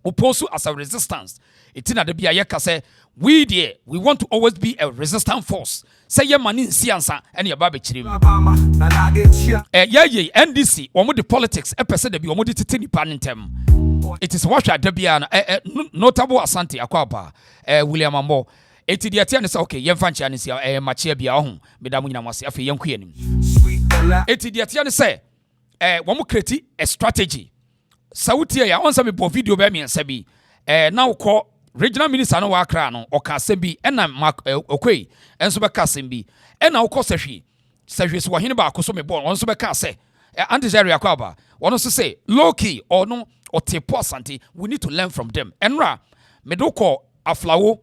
oppose as a resistance. It's in a debia yeka say we want to always be a resistant force. Say your money in siansa and your baby chrim. NDC, or the politics, a person to be omodi titini panintem. It is what debia notable Ashanti Akwaba, William Ambo. Eti di atiane say okay, yemfanchi anisi machia bia ho, medamu nyina wase afi yenku yanim. Eti di atiane say wɔn create a strategy. Sauti ya on some po video be me nsabi. Now call regional minister no wa kra no o ka sembi na okoi enso be ka sembi. Na wo ko sehwe so wahene ba akoso me ball onso be ka say anti-Jerry Akwaba. One also say low key or no or tepo Asante, we need to learn from them. Enra me do call AFLAO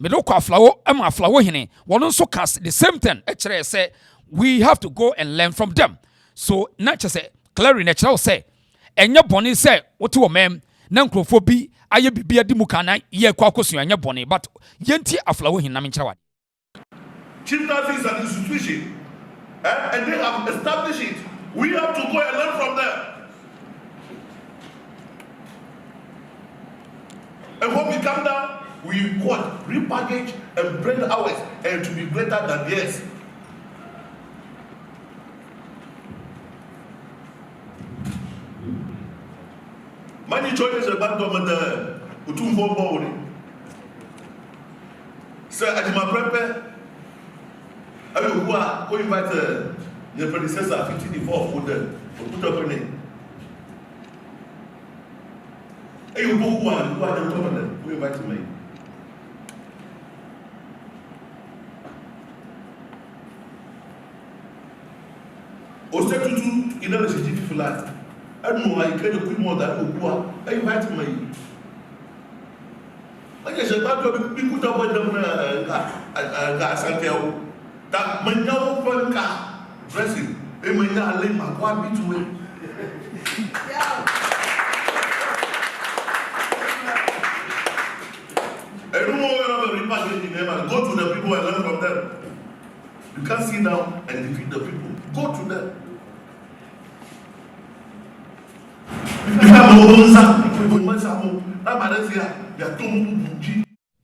AFLAO hene. One also cast the same thing. Actually say we have to go and learn from them. So not just say clearly natural say enya boni say what to mem na nkrofo bi aye bibia di mukana ye kwa kosu enya boni but yenti AFLAO hene na menchawa. Chieftaincy is an institution and they have established it. We have to go and learn from them. And when we come down, we repackage and bring ours and to be greater than theirs. Many choices about government utumfo bawoni. Sir Adima Prepe, I will invite the predecessor 54 for put up a name. You go one, who are the government, who invite me. Osetutu in the city flat. I don't know, I can't put more than who are. I invite me. I guess about to be put up with them, Ashanti. That Manya Panka dressing, a Manya Lima, one between. I don't know where repackaging them and go to the people and learn from them. You can't sit down and defeat the people. Go to them.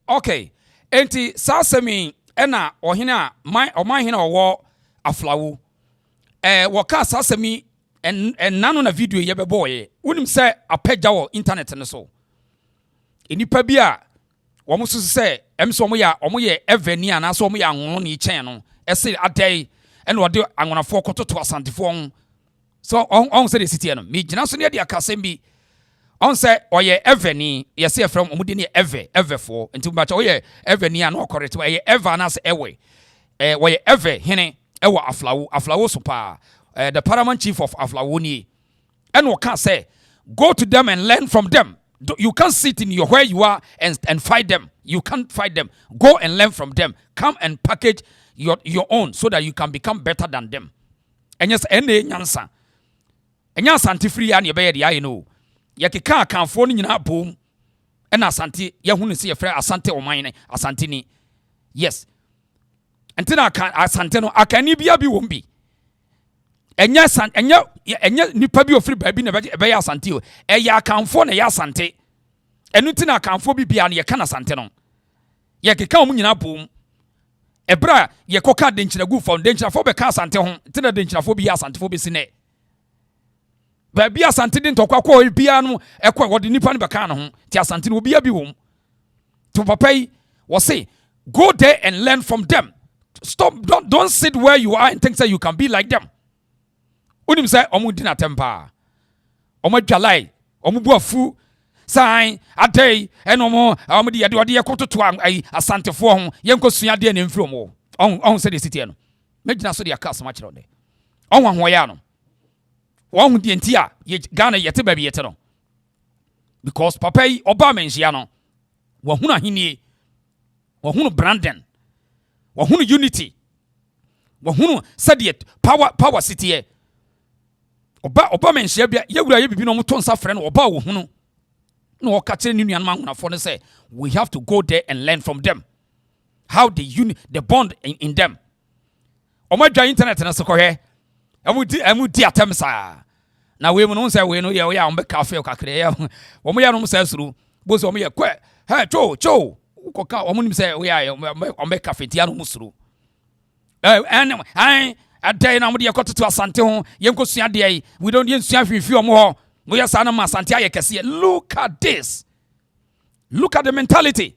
Okay, enti sasemi ena ohina my hina owo AFLAO waka sasemi en nano na video ye beboye unim se apagya wo internet ne so enipa bia wo musu se emso omo ye evenia na so omo ye anwono ni chen no ese adai ena ode anwonafo kototo asantefo so on say the city no me gina so ne dia kasem bi on say oye eveni yesi from omudi ne ever for nti ba cha oye eveni an correct oye ever na say ewe oye ever hene ewo AFLAO so pa the paramount chief of AFLAO ni and can say go to them and learn from them. You can't sit in where you are and fight them. You can't fight them. Go and learn from them. Come and package your own so that you can become better than them. And yes, ene nyansa. Enya Asante free ya ne be ye ya know. Ye keka akanfo ni nyina bom. Ena Asante ye hu ne se ye frɛ Asante oman ne Asante ni. Yes. Entina Asante no akani bia bi wom bi. Enya nipa bi ofiri ba bi na be ya Asante o. Ya akanfo na ya Asante. Enu ntina akanfo bi bia na ye kana Asante no. Ye keka om nyina bom. Ebra ye koka denchiragu foundation fo be ka Asante ho. Ntina denchirafo bi ya Asante fo be sine. Baby Asante din tokwa kwa bia no ekwa wode nipa ne beka no ho ti Asante no bia bi wom to papa yi wo say go there and learn from them. Stop, don't sit where you are and think that you can be like them. Unim say omu di na tempa omu dwalai omu bu afu sai adai enomo omu di ade yekototo Asantefo ho yenkosua de na mfiri omo on say the city no megina so de akasa ma kire de on ho ya no one di entia Ghana yete ba bi yete no because papa yi oba menhia no wa hunu ahenie wa hunu Brandon wa hunu unity wa hunu sadiet power city e oba menhia bia yewura ye bibi no moto nsa frɛ no oba wo hunu no o ka kire ni nuan manhunafo no say we have to go there and learn from them how the bond in them omadwa internet na so kohwe emu di atem saa na we mu no say we no ye we ya ombe cafe kakre ya omo ya no say suru bo so omo ye kwe hey cho ukoka omo nim say we ya ombe cafe tia no musuru I aday na mo de yakoto Asante ho ye nkosua de we don't yen sua hwifi omo ho mo ya sa na ma Asante aye kese. Look at this, look at the mentality.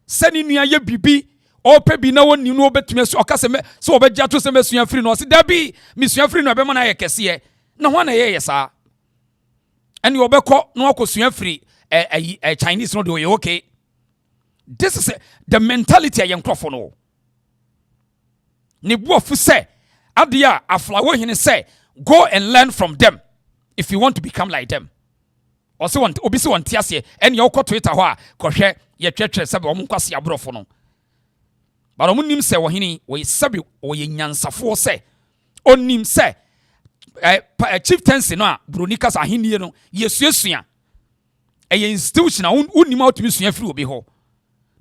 Sani nua ye bibi o pe bi na woni no obetumi so okase me so obeja to se mesua free no se da bi mesua free no be na ye kese na ho na ye sa ene obekọ na okosua free Chinese no do ye okay. This is the mentality of young crofo no. Ni buofu say adia AFLAO hine say go and learn from them if you want to become like them. Or so want obi se want tiase ene ye okọ Twitter ho a kohwe ye twetwe sebe omo kwase abrofo no. But omo nim se wo hine wo sebe wo ye nyansafo se onim se chieftaincy no a bronika sa hine no yesuasua ye institution a unim outumi sua free obi ho.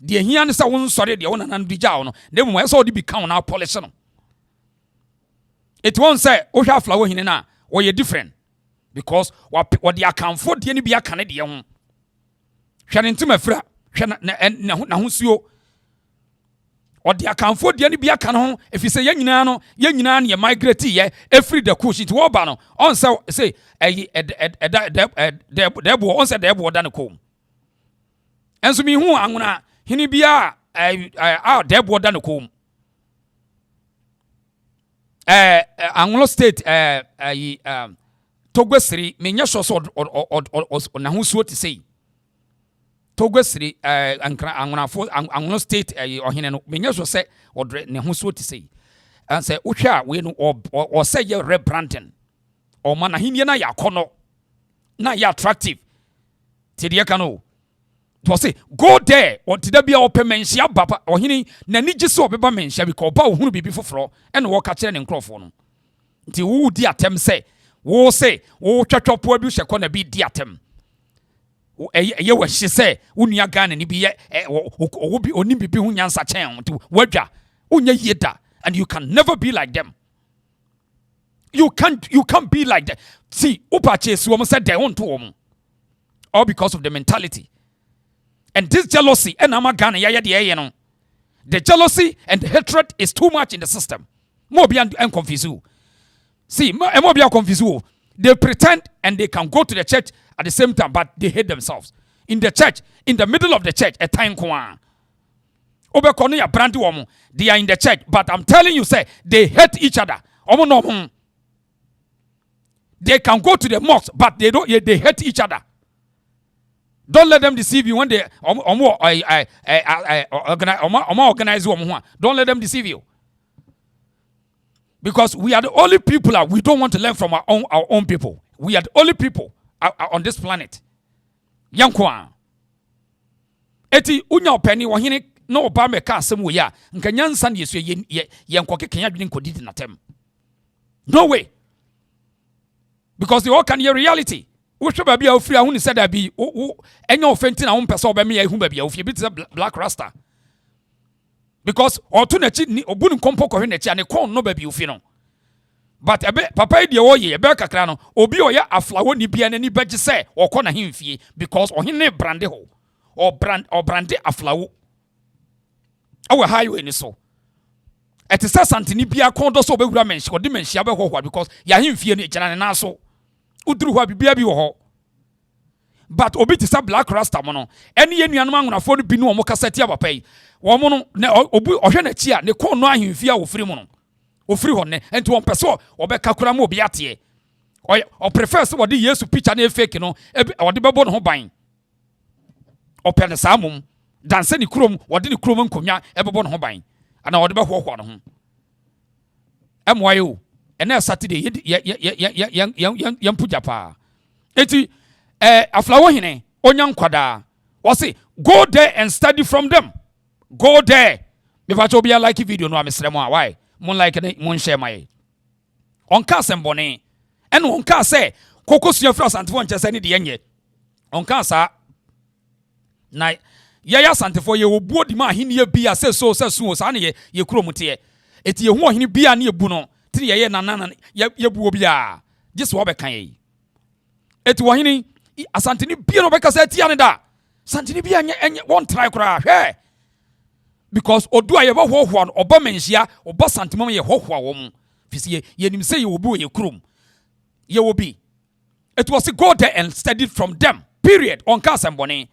De hia ne sa won sori de won nanan di jaw no na mu so de bi kan na polish no. It won't say o hwa AFLAO hine na wo ye different because what the account for de ni bi aka ne de ho. Hwa ne ntima fra hwa na ho suo or the account for the be a canon. If you say Yanino, ye migrate ye, every the kush it wobano. On so say a debo on said debo than a comb. And so me who I'm gonna hinibia debo than a comb. Anglo State Togwesri, Minyasho or Nahusu to say. Togwesri Anglo State or Hineno Minyaso say or Nehuso to say. And say Ucha we or say you're rebranding or Manahiniana Yakono na ya attractive. Tidiakano. To say go there or did there be open mensia baba or hini naniji so beba mensia because ba who be before floor and walk at and microphone. Till who diatem say, wo say, wo chachopo bu shakona be diatem. Ye wa she say unua Ghana ni bi ye obi onim bibi hu nyansa chen to wadwa unya yeda and you can never be like them. You can't be like that. See, upache so mo said they want to all because of the mentality. And this jealousy and ama Ghana ya de no. The jealousy and the hatred is too much in the system. More be and confuse you. See, more be confuse you. They pretend and they can go to the church at the same time, but they hate themselves. In the church, in the middle of the church, a time kwa. Obekono brandy woman, they are in the church, but I'm telling you, say they hate each other. No, they can go to the mosque, but they hate each other. Don't let them deceive you when they organize woman. Don't let them deceive you. Because we are the only people that we don't want to learn from our own people. We are the only people on this planet. Yankwa. Eti unya openi wahine no oba meka asem wo ya nka nyansa na yesu ye nkoke kenya dwene nkodidi natem. No way. Because the all can hear reality. Wo hwe ba bia ofiri ahuni said that be enya ofenti na wo mpesa oba me ya hu ba bia ofiri bit black rasta. Because otu na chi ni obunu kompo ko hwe na chi ane kon no ba bia ofi no. But papa ide wo ye be kakra no obi oya AFLAO ni bia na ni bagye se okọ na hemfie because ohene brande ho or brande AFLAO awe highway ni so etisa santini bia kondo so obewura menhye odi menhye be ho because ya hemfie ni gyana na so uduru ho bibia bi wo ho. But obi tisa black rasta mo no ene ye nuanom angonafo no bi no omo kaseti abapa yi wo mo no na obi ohwe na chi a ne kon no ahemfie a wo firi mo no ofiri ho ne enti won pese obeka kura mo obi ate o prefer so wodi Yesu picture na fake no wodi bebo no ho ban o pene samum danse ni krom wodi ni krom nkonwa bebo no ho ban ana wodi be hoho no ho emwayo ene Saturday yam puja pa enti AFLAO hine onya nkwada wo say go there and study from them. Go there. Me fa cho bia like video no amesrem a why mon like mon share my on ka sembone and on ka say kokosua fra Asantefo nchese ni de yenye on ka sa na ya Asantefo ye obuo di ma hini ye bia se so sa na ye kromute eti ye hu ohini bia na ye bu no ti ye nanana ye buo bia just what be kan eti wahini Asante ni bia no be kasa tia ne da Asante ni bia enye won try kura hwe because odu aye ba hoho no oba menhia oba Asante mom ye hoho wo mu fisi ye nim say ye obi wo ye krum ye obi. It was to go there and study from them period on kasem bone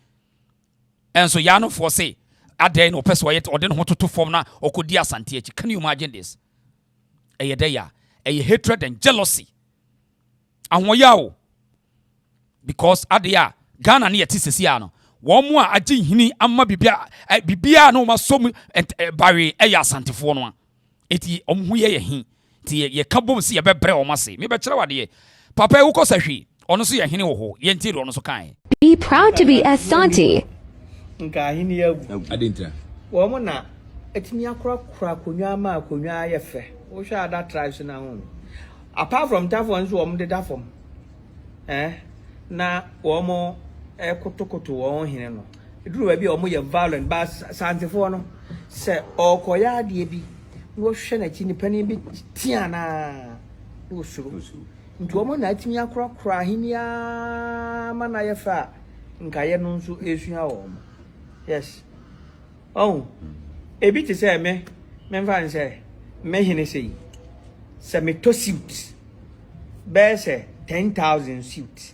and so ya no for say ade no person yet or den ho to form na okodi Asante echi. Can you imagine this? Eye dey ya eye hatred and jealousy ahoya o because adia Ghana na yeti sesi ya no wo mu a agi hini amma bibia no ma som bare eye Asantefo no eti omhu ye hi ti ye kabom si ye bebre o mase me be kire wade papa e wuko sahwi ono so ye hini wo ho ye ntiri ono so kan. Be proud to be Asante. Nka hini ya adintra wo mo na etimi akora konwa ma konwa ye fe wo hwa ada tribes na ho apart from that one so wo mo de da form na wo mo kotokoto wo hene no eduru ba bi wo mo ye violent ba Asantefo no se okoya ade bi wo hwe na chi ni pani bi tiana wo suru nti wo mo na etimi akora hinia ma na ye fa nka ye no nso esua wo mo. Yes. Oh. Ebi te say me fan say me hene say me to suit. Be say 10,000 suit.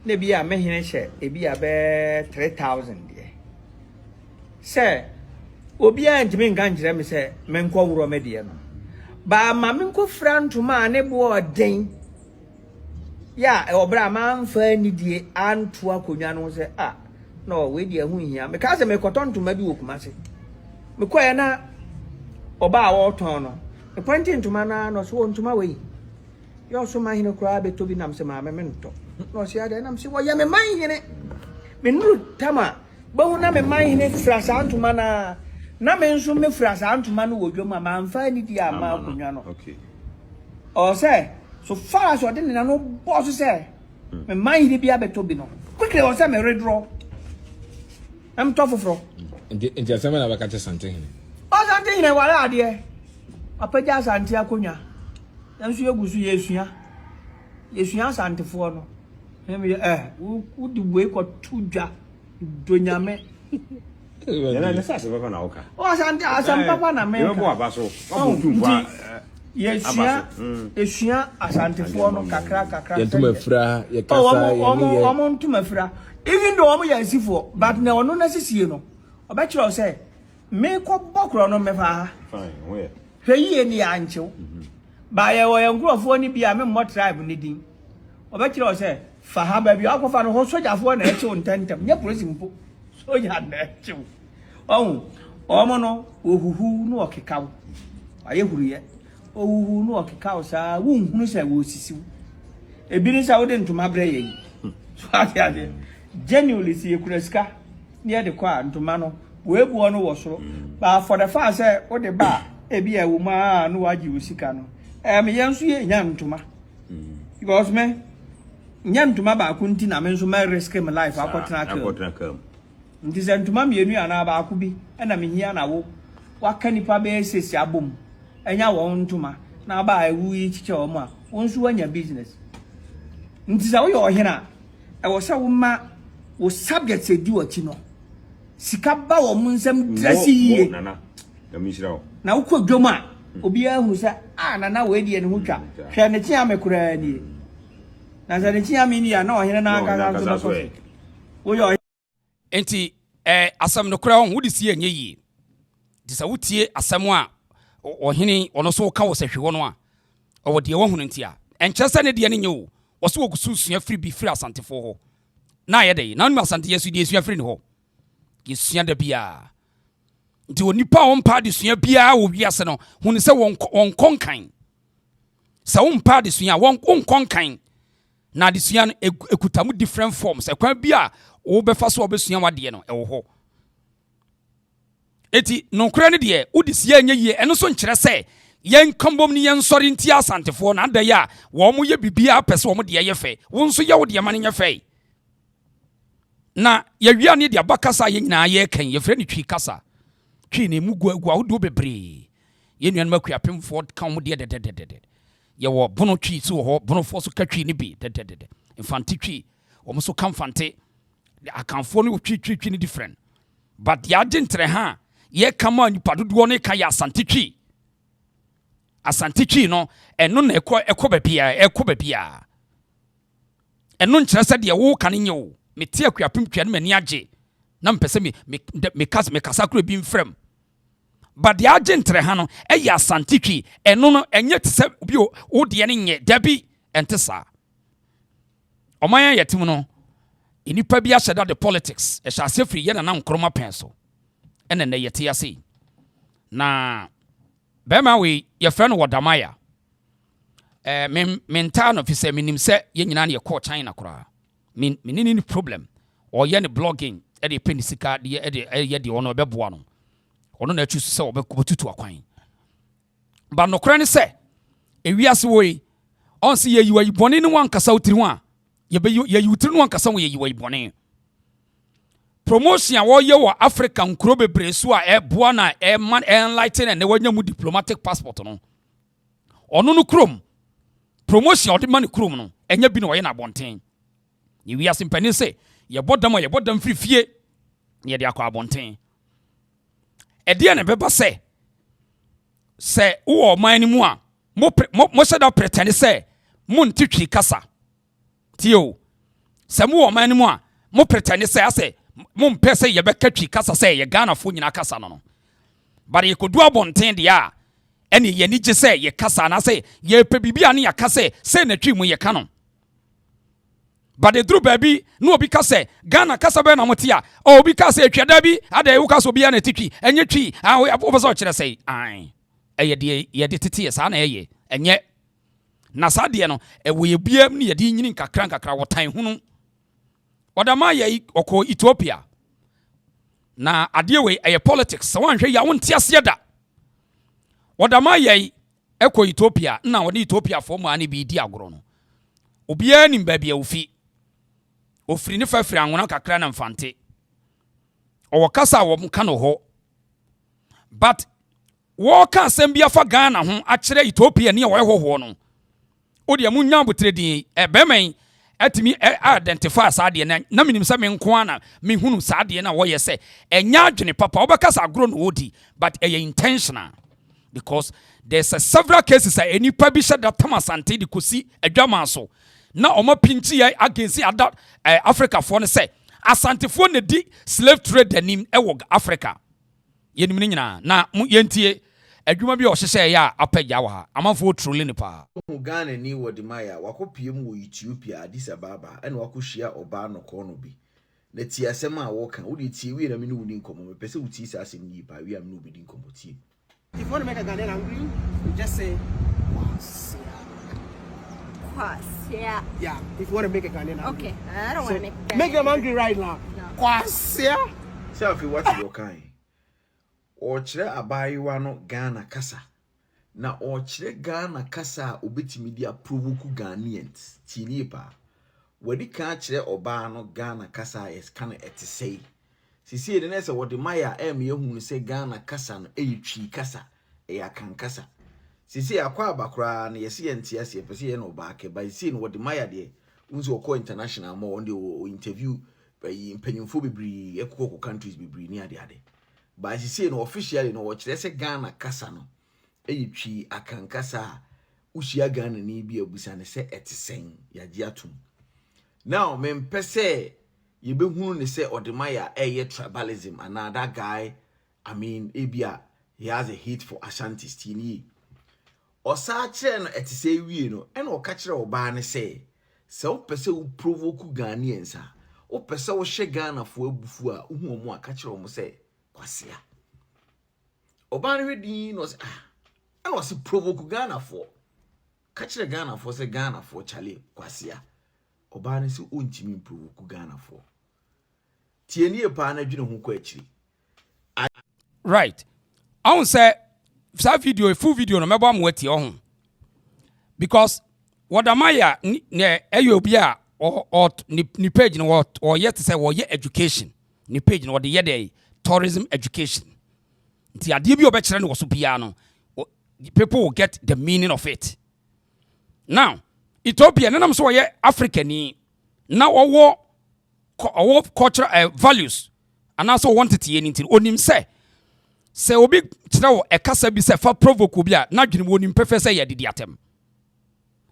Ne bia me hene say e bia be 3,000 de. Say obi a ntimi nka njire me say me nkọ wuro me de no. Ba ma me nkọ frantuma ne bo odin. Ya e obra ma mfa ni die anto akonwa no say ah no we dia hu hia me ka se me kotontoma bi wokumase me koye na oba a wo ton no e penti ntoma na no so ntoma we yo so ma hine kura be to bi nam se ma me nto no si ade nam se wo ya me man hine me nuru tama ba hu na me man hine fra sa ntoma na me nso me fra sa ntoma no wodwo ma ma mfa ni dia ma akonwa no okay o say so far as ode na no boss say me man hine bi abeto bi no quickly o say me redraw I'm tough for. Nti asema na bakate Asante hene. Asante hene wala ade. Apaja Asante akonya. Yansu yegusu yesua Asantefo no. Hemi udi we ko tudwa donyame. Yana na sase papa na oka. O Asante papa na me. Yo bo abaso. Abutumfa. Yesua Asantefo no kakra. Yentuma fra, ye kasa, ye ni. Omo ntuma fra. Even though I'm a sifo, but now no necessary no. I bet you say, make up bokro no mefa. Fine, where? Hey, any ancho. By a way, and grow for any be a more tribe needing. I bet you say, Faha baby, I'll find a whole soldier for an actual tentem. You're prison. So you had that too. Oh, Omono, who no kikau. I agree. Oh, who no kikau, sir, who say, will see you. A business out into my brain. So I had genuinely see Kureska near the car and to Mano, we won was so. But for the fast, say, what the bar, a be a woman, no, I you sikano. I mean, young to ma. Because me, young to ma, I couldn't mention my risk my life. I got come. It is to mammy, and I could be, and I mean, here now. What can you probably say, ya boom? And ya won't to ma. Now buy who each your ma, once you your business. It is all your here. I was a woman. Was subject to do what you know. Sikaba or Munsam dressy. Nana, the Mishra. Now, cook Doma. Obia who said, ah, Nana, Wady and Hooka. Shanatia Macurani. Nazanitia Minia, no, here now. We are enti asam no kra on wudi sie enye disa wutie asamwa ohene ono so ka wo sehwe no a owo de wo hunu ntia enkyese ne de ne nye wo wo so ogususua free bi free Asantefo ho na ye de na nu Asante yesu de esua free ne ho yesua da bia nti onipa on pa de sua bia wo wiase no hunu se won konkan sa won pa de sua won konkan na de sua no ekutamu different forms ekwan bia wo befa so obesua wade no ewo ho eti nonkra ne de udisi enye yie eno so nkyere se yen kambom ni yen sori nti Asantefo na da ya wo mo ye bibia pese wo mo de ye fe wo nso ye wo de ma ne nye fe na ye wia ne de abakasa ye nyina ye kan ye fre ne twi kasa twi ne mu gua wo do bebre ye nuan makua pemfo kan mo de wo bono twi so ho bono fo so katwi ni bi de infante twi o so kan fante akanfo no twi ni different but ya gentre ha ye kama nipa dodo no ka ya asante twi no eno na ekọ babia eno nkyerɛ sɛ de wo ka ne nye wo mete akuapem twa no mani age na mpɛsɛ me kasa kro bi mfrem but the agentre ha no ya asante twi eno no enye te sɛ obi wo de ne nye dabi ente sa oman ya yetim no enipa bi ahyɛ da the politics ɛhyɛ asefri ye na nkroma pen so ɛna na yete ase na bema we ye frɛ no Wodamaya menta no fi sɛ minim sɛ ye nyina na ye call China kora menini problem or ye ne blogging e pen sika de ye de ono beboa no ono na achu sɛ obɛtutu akwan ba no kora ne sɛ ewiase wo yi on se ye yiwa yibone ne wankasa utiri ho a ye yutiri no wankasa wo ye yiwa yibone promotion wo ye wo Africa nkuro bebre so a eboa na man enlighten and wanya mu diplomatic passport no ono no krom promotion odi man krom no enya bi no wo ye na bonten ye wiase mpani se ye bodam frifie ye de akwa bonten ɛdeɛ ne bɛba sɛ wo man ni mu a mo hyɛda pretend sɛ mo ntitwi kasa tio sɛ mo man ni mu a mo pretend sɛ asɛ mo mpɛ sɛ ye bɛka twi kasa sɛ ye Ghana fo nyina kasa no but ye kodu abonten de a ɛne ye ni gye sɛ ye kasa na sɛ ye pɛ bibia ne ya kasa sɛ na twi mu ye ka no but the true baby no obi ka say Ghana kasa be na motia o obi ka say atwada bi ada ewu ka so obi na titwi enye twi wo so kire say an eye de ye de tete sa na eye enye na sa de no ewo ye biam ne ye de nyini nkakra wotan hunu Wodamaya okọ Ethiopia na ade we eye politics so wanhwe ya wonte ase da Wodamaya ekọ Ethiopia na woni Ethiopia fo mu ani bi di agoro no obi ani mbabia ofi ofiri ne fafiri anwona kakra na mfante o kasa wo mka no ho but wo ka asem bia fa Ghana ho a kire Ethiopia ne wo ho no o de mu nya botre din bemen atimi identify saade na minim se me nko ana me hunu saade na wo ye se enya adwene papa wo be kasa agro no odi but intentional because there's a several cases any publisher that tamasante di kosi adwama so na oma pinchi ya against other Africa for ne say asante for ne di slave trade anim ewo Africa yenim ne nyina na yentie adwuma bi o hyehye ya apagya wa amanfo trolling ne pa Ghana ni Wodamaya wakopiem wo Ethiopia Addis Ababa ene wakohia oba no ko no bi na ti asem a wo kan wo di tie wi na me no wudi nkomo me pese wuti sa asem ni pa wi am no bi di nkomo tie. If you want to make a Ghanaian angry, you just say Kwasia. Yeah, if you want to make a Ghanaian angry. Okay, I don't want to make them angry right now. No. Kwasia. Selfie what you kind. O kire abayiwa no Ghana kasa. Na o kire Ghana kasa obetimi dia provoke Ghanaians. Tini pa. Wadi ka kire oba no Ghana kasa is kana etesei. Sisi de nese Wodamaya yehunu se Ghana kasa no eyitwi kasa kan kasa. Sisi akwa abakra na yesi ente ase pese ye no ba ke ba sisi no Wodamaya de unzo okọ international mo on the interview by mpanyimfo bibiri ekoko countries bibiri ni ade. Ba sisi no officially no wo kire se Ghana kasa no eyitwi akan kasa ushia Ghana ni bi abusa ne se etesen yaji atum. Now mempese yebe hunu ne say Wodamaya tribalism and that guy I mean ebia he has a hate for Ashanti tini osa kire no etise wie no e na o ka kire oba ne say se o pese o provoke Ghanaians a o pese o hye Ghana fo abufu a uhu omo aka kire omo say Kwasia oba ne hwedin no say e no se provoke Ghana fo ka kire Ghana fo say Ghana fo chale Kwasia oba ne se o ntimi provoke Ghana fo tieni pa na dwene ho kwa akiri. Right. I won't say that video, a full video, no matter what you own. Because Wodamaya, ne ayobia or ni page no what or yet to say or ye education, ni page no the ye tourism education. The idea of bachelor was piano. People will get the meaning of it. now Ethiopia nanam so ye Africani na owo cultural values and also wanted to anything onim say obi tira e kasa bi say fa provoke bi a na dwene onim pefe say ye didi atem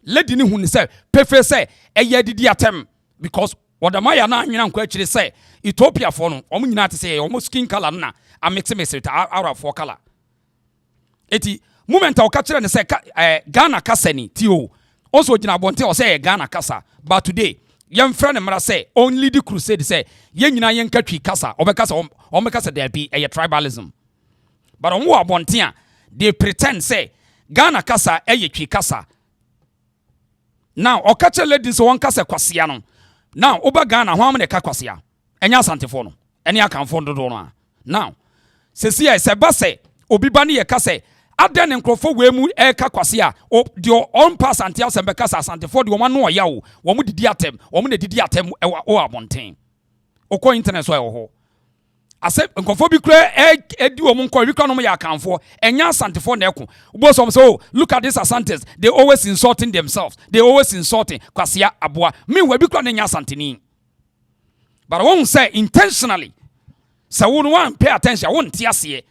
lady ni hu ni say pefe say e ye didi atem because wadamaya na anwena nkwa akire say Ethiopia for no omo nyina te say omo skin color na a mix out for color eti moment o ka kire ne say Ghana kasa ni ti o also gina bonte o say Ghana kasa but today yem friend mara say only the crusade say yen nyina yen katwi kasa obekasa there be a tribalism but on wo abonte a they pretend say Ghana kasa twi kasa now o ka kire ladies won kasa kwasea no now oba Ghana ho am ne ka kwasea enya asantefo no ene akanfo dodo no now sesia se ba say obi ba ne ye ka say aden nkrofo wemu ka kwasea o de on pass ante asem ka sa asantefo de wo no oya o wo mu didi atem wo mu ne didi atem o abonten okọ internet so e ho ase nkrofo bi kura edi wo mu nko bi kura no ya akanfo enya asantefo na eko ubo so say oh look at this Asantes, they always insulting themselves, they always insulting kwasea aboa me we bi kura na enya asanteni but I won't say intentionally say wo no wan pay attention won tie ase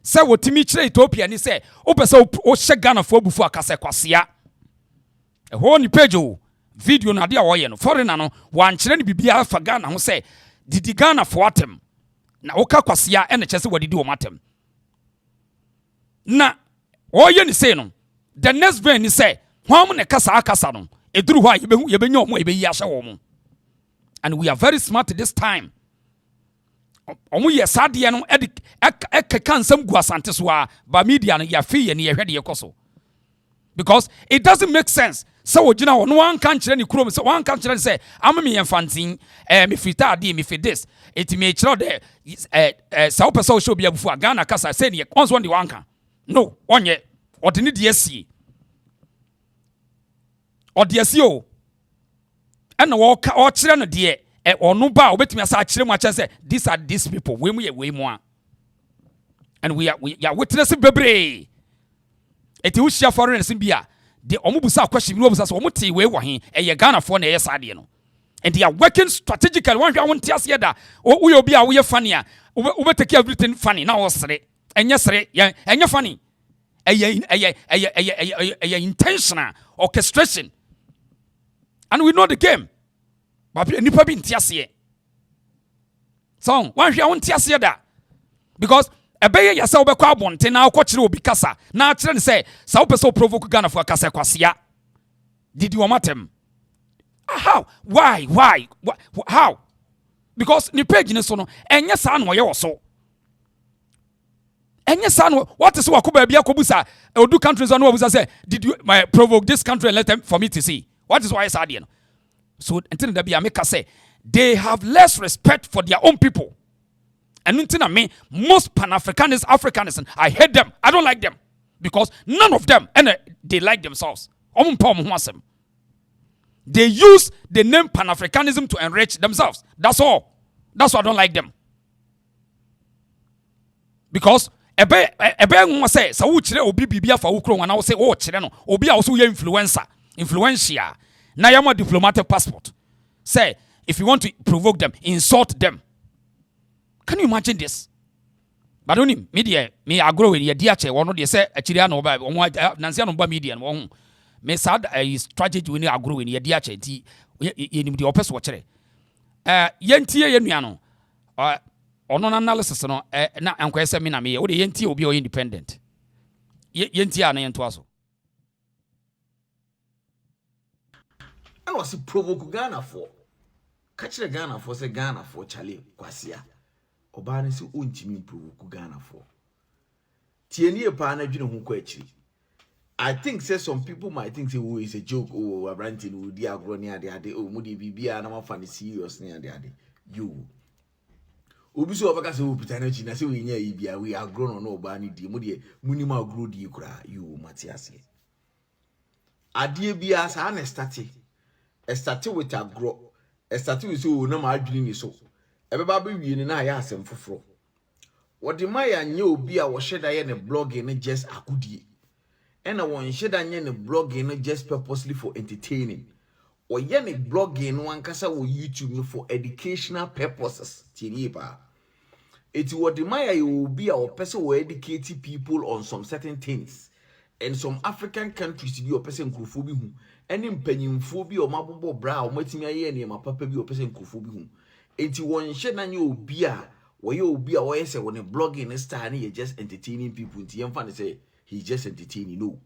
say wotimi kire Ethiopia ni say opese o hye Ghana fo bufu akase kwasea e ho ni page o video na de a wo ye no foreigner no wan kire ni bibia fa Ghana ho say didi Ghana fo atem na wo ka kwasea ene chese wadidi wo matem na wo ye ni say no the next day ni say hwam ne kasa akasa no eduru ho a yebenya omo ebeyi ahye wo mo and we are very smart this time omu ye sade no kan sam gu asante so a ba media no ya fe ye ne ye hwede ye koso because it doesn't make sense so ogina wo no wan kan kire ni krom so wan kan kire say am me yemfantin me fita ade me fi this it me kire de sa opese o show bia bufu Ghana kasa say ne once one the wan kan no onye ode ne de asie ode asie o ena wo kire no de onu ba obetumi asa akire mu acha say these people we mu a and we are witnessing bebre eti ushia foreigners bia de omubusa question no obusa so omute we wo he eye Ghana for na eye sade no and they are working strategically one hwa wonte ase da we obi a we funny a we take everything funny na wo sere enye sere enye funny eye intentional orchestration and we know the game. But nipa bi ntia se so wan hwia won tia se da because ebeye yasa wo bekọ abonte na akọ kire obi kasa na akire ne say sa wo pese provoke Ghana for kasa kwasea did you matem how why how because ni page ne so no enye sa na oye wo so enye sa no what is wa ko ba bia ko busa odu countries on wo busa say did you provoke this country and let them for me to see what is why is that so until that be America say they have less respect for their own people. And until me most Pan-Africanists, Africanists, I hate them. I don't like them because none of them and they like themselves. They use the name Pan-Africanism to enrich themselves. That's all. That's why I don't like them. Because ebe nwa say sa wo kire obi bibia fa wo kro wana wo say wo kire no obi a wo so ye influencer na yama diplomatic passport. Say, if you want to provoke them, insult them. Can you imagine this? But only media, me agro in your diache, one of the say, a Chiliano by Nansiano by media and one. Me sad is tragic when you agro in your diache, in the opposite watcher. Yentia Yeniano, or non analysis, no, na uncle Semina me, or the Yenti will be independent. Yentia and Twaso. I was provoke Ghana for. Catch the Ghana for say Ghana for Charlie Kwasia. Obani si untimi provoke Ghana for. Tieni e pa na dwene ho kwachi. I think say some people might think say oh is a joke oh abranti no di agro ni ade oh mu di bibia na mafa ni serious ni ade. You. Obi so obaka say opita na chi na say we nya yi bia we agro no obani di mu di munima agro di kura you Matias. Ade bia sa na started with a grow. Started with so no my dream so. Everybody be in na ya asem foforo. What the my and you be a was shed in a blog in just a goodie. ɛna wɔn hyɛ da nyɛ ne blogging no just purposely for entertaining. Ɔyɛ ne blogging no ankasa wɔ YouTube for educational purposes. Tinie pa. Eti wɔde maya yɛ obi a ɔpɛ sɛ wɔ educate people on some certain things. And some African countries bi ɔpɛ sɛ nkurɔfoɔ bi hu. Ɛne mpanyinfoɔ bi ɔmabobɔ bra a ɔmatumi ayɛ nneɛma papa bi ɔpɛ sɛ nkurɔfoɔ bi hu. Eti wɔn hyɛ da nyɛ obi a wɔyɛ obi a wɔyɛ sɛ wɔne blogging ne style ne yɛ just entertaining people. Nti yɛmfa ne sɛ he's just entertaining. No.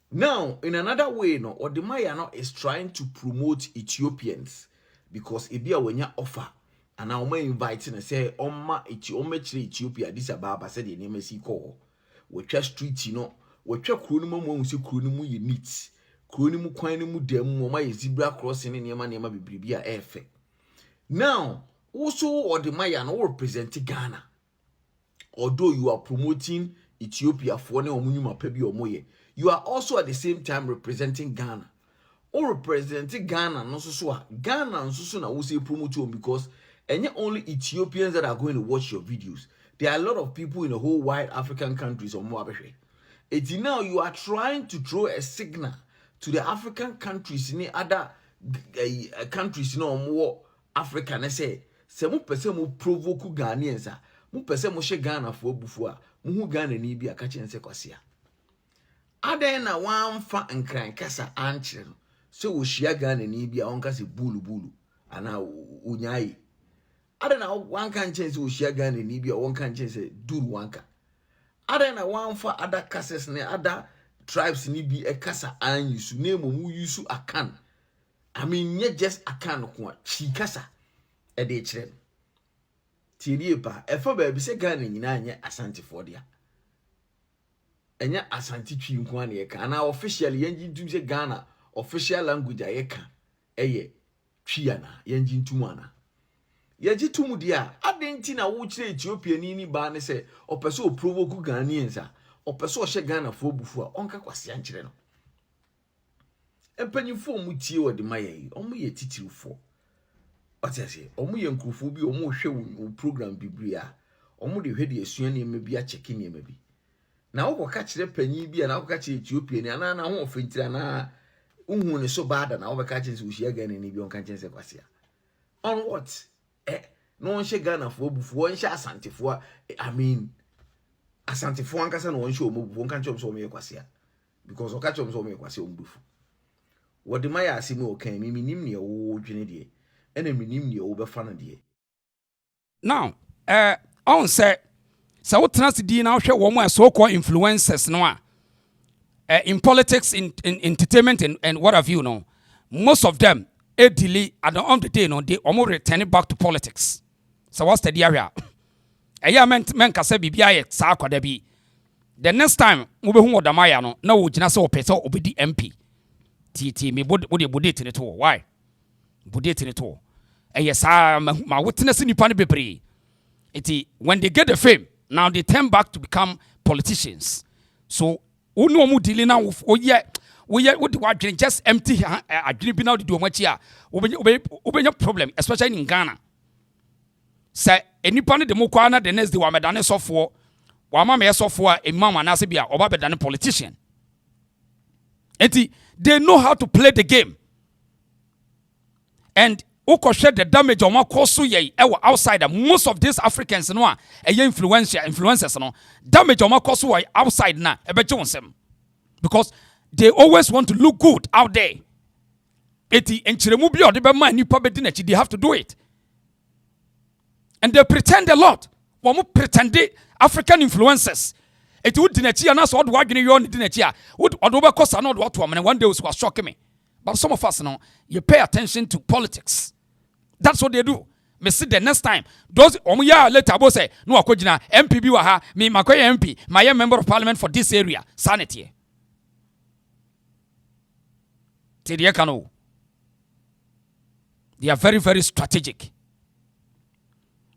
Now, in another way, no, Odemaya no is trying to promote Ethiopians because Ibia wenya offer and now we inviting and say Oma Ethiopia. This Ababa said the name is call. We try street, you know, we try Kronimu when we see Kronimu you meet Kronimu Quanimu demu Oma zebra crossing in Yama Bibia Efe. Now, also Odemaya no represent Ghana. Although you are promoting Ethiopia for ne omunuma pebi omoye. You are also at the same time representing Ghana. Or representing Ghana, no so Ghana and so na we say promote you because and only Ethiopians that are going to watch your videos. There are a lot of people in the whole wide African countries or more. It's now you are trying to throw a signal to the African countries in the other countries more African. I say, mu pese mu provoke Ghanaians. Mu pese mu she Ghana for bufua. Mu Ghana ni bi akache nse kwasia. Aden na wamfa nkran kasa ankyere no so wo hia Ghana ni bia onka se bulu ana unyai aden na wanka nchen se wo hia Ghana ni bia onka nchen se duru wanka aden na wamfa ada cases ne ada tribes ni bi ekasa anyusu na mu yusu akan I mean ye just akan ko chi kasa e de kire tirie pa efa ba bi se Ghana nyina anye Ashanti for dia enya Ashanti twi nko an ye ka na officially yenji ntum se Ghana official language a ye ka eye twi ana yenji ntum ana yeji tum dia adenti na wo kire Ethiopia ni ba ne se opese o provoke Ghanaians a opese o hye Ghana fo bufu a onka kwase ankire no empanyifo mu tie wo de maye omo ye titirufo otese omo ye nkrufo bi omo hwe wo program bibria omo de hwede asua ne me bi a cheki ne me bi na wo ka kire panyi bi na wo ka kire Ethiopia ni ana na ho ofentira na unhu ne so bada na wo ka kire se wo hia Ghana ni bi on ka kire se kwase on what no one she Ghana for bufu one she Asante for I mean Asante for ankasa no one show mo bufu on kan chom so me kwase because o ka chom so me kwase o bufu what the maya asimi o kan mi nim ne o dwene de ena mi nim ne o be fa na de now on say so what transidi na hwe wo mo so called influencers no in politics in entertainment and what have you know most of them delay at the end of the day no they almost return it back to politics. So what's the area? Men kasa bibia ye sa akwada bi. The next time we be hu odamaya no na wo gina se opese obedi MP. Ti me body tene to why? Body tene to. Sa ma witness nipa ne bebre. Iti when they get the fame, now they turn back to become politicians. So unu omu dili na we just empty a dream now to do much here. Open problem, especially in Ghana. Say any part of the Mukwana, the next the Wamadane software, Wamama software, a mama Nasibia, or Baba than a politician. And they know how to play the game. And Oko shed the damage on what cause outside. Most of these Africans no influencers no damage on what cause outside na because they always want to look good out there. They have to do it. And they pretend a lot. Wamu pretend African influencers. It would dinachia na so what you on dinachia. Would odoba kosa no what woman one day was shocking me. But some of us know you pay attention to politics. That's what they do. Me see the next time. Those omuya later abo say no akojina MPB wa ha me makoye MP, my member of parliament for this area. Sanity. They are very, very strategic.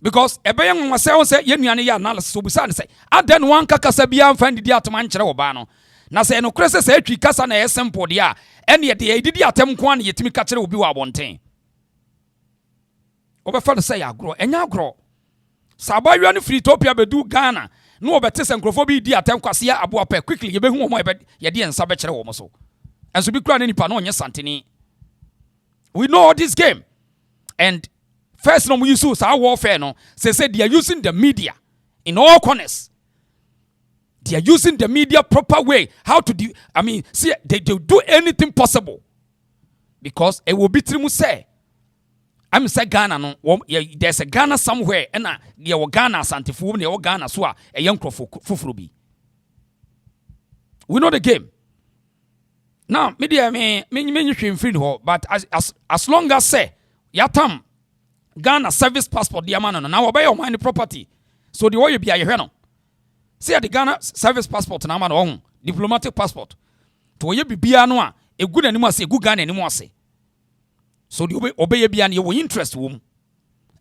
Because Ebayang was say, Yenuania analysis will be say, I then one Kakasabia find the Atamancha Obano. Na say no cresses a tree Casana SM Podia, and yet the Idiatem Quan yet me catcher will be one thing. Over for say, I grow, and now grow. Sabayani Freetopia Bedu Ghana. no obete se nkrofo bi di atem kwase ya abo apa quickly ye behu omo ye de ensa be kire wo mo so enso bi kura ne nipa no onye santeni. We know this game. And first no we use our warfare no say they are using the media in all corners. They are using the media proper way. How to do, I mean, see, they do anything possible. Because it will be true say, I'm say Ghana no, there's a Ghana somewhere, and there were Ghana Santifu, there were Ghana Swa, a young Fufrubi. We know the game. Now, media me free but as long as say, yatam Ghana service passport, the man, now obey your money property. So the way you be a heno. See the Ghana service passport na man on diplomatic passport. To ye bibia no a good animo say good Ghana animo say. So the obey bia na your interest wom.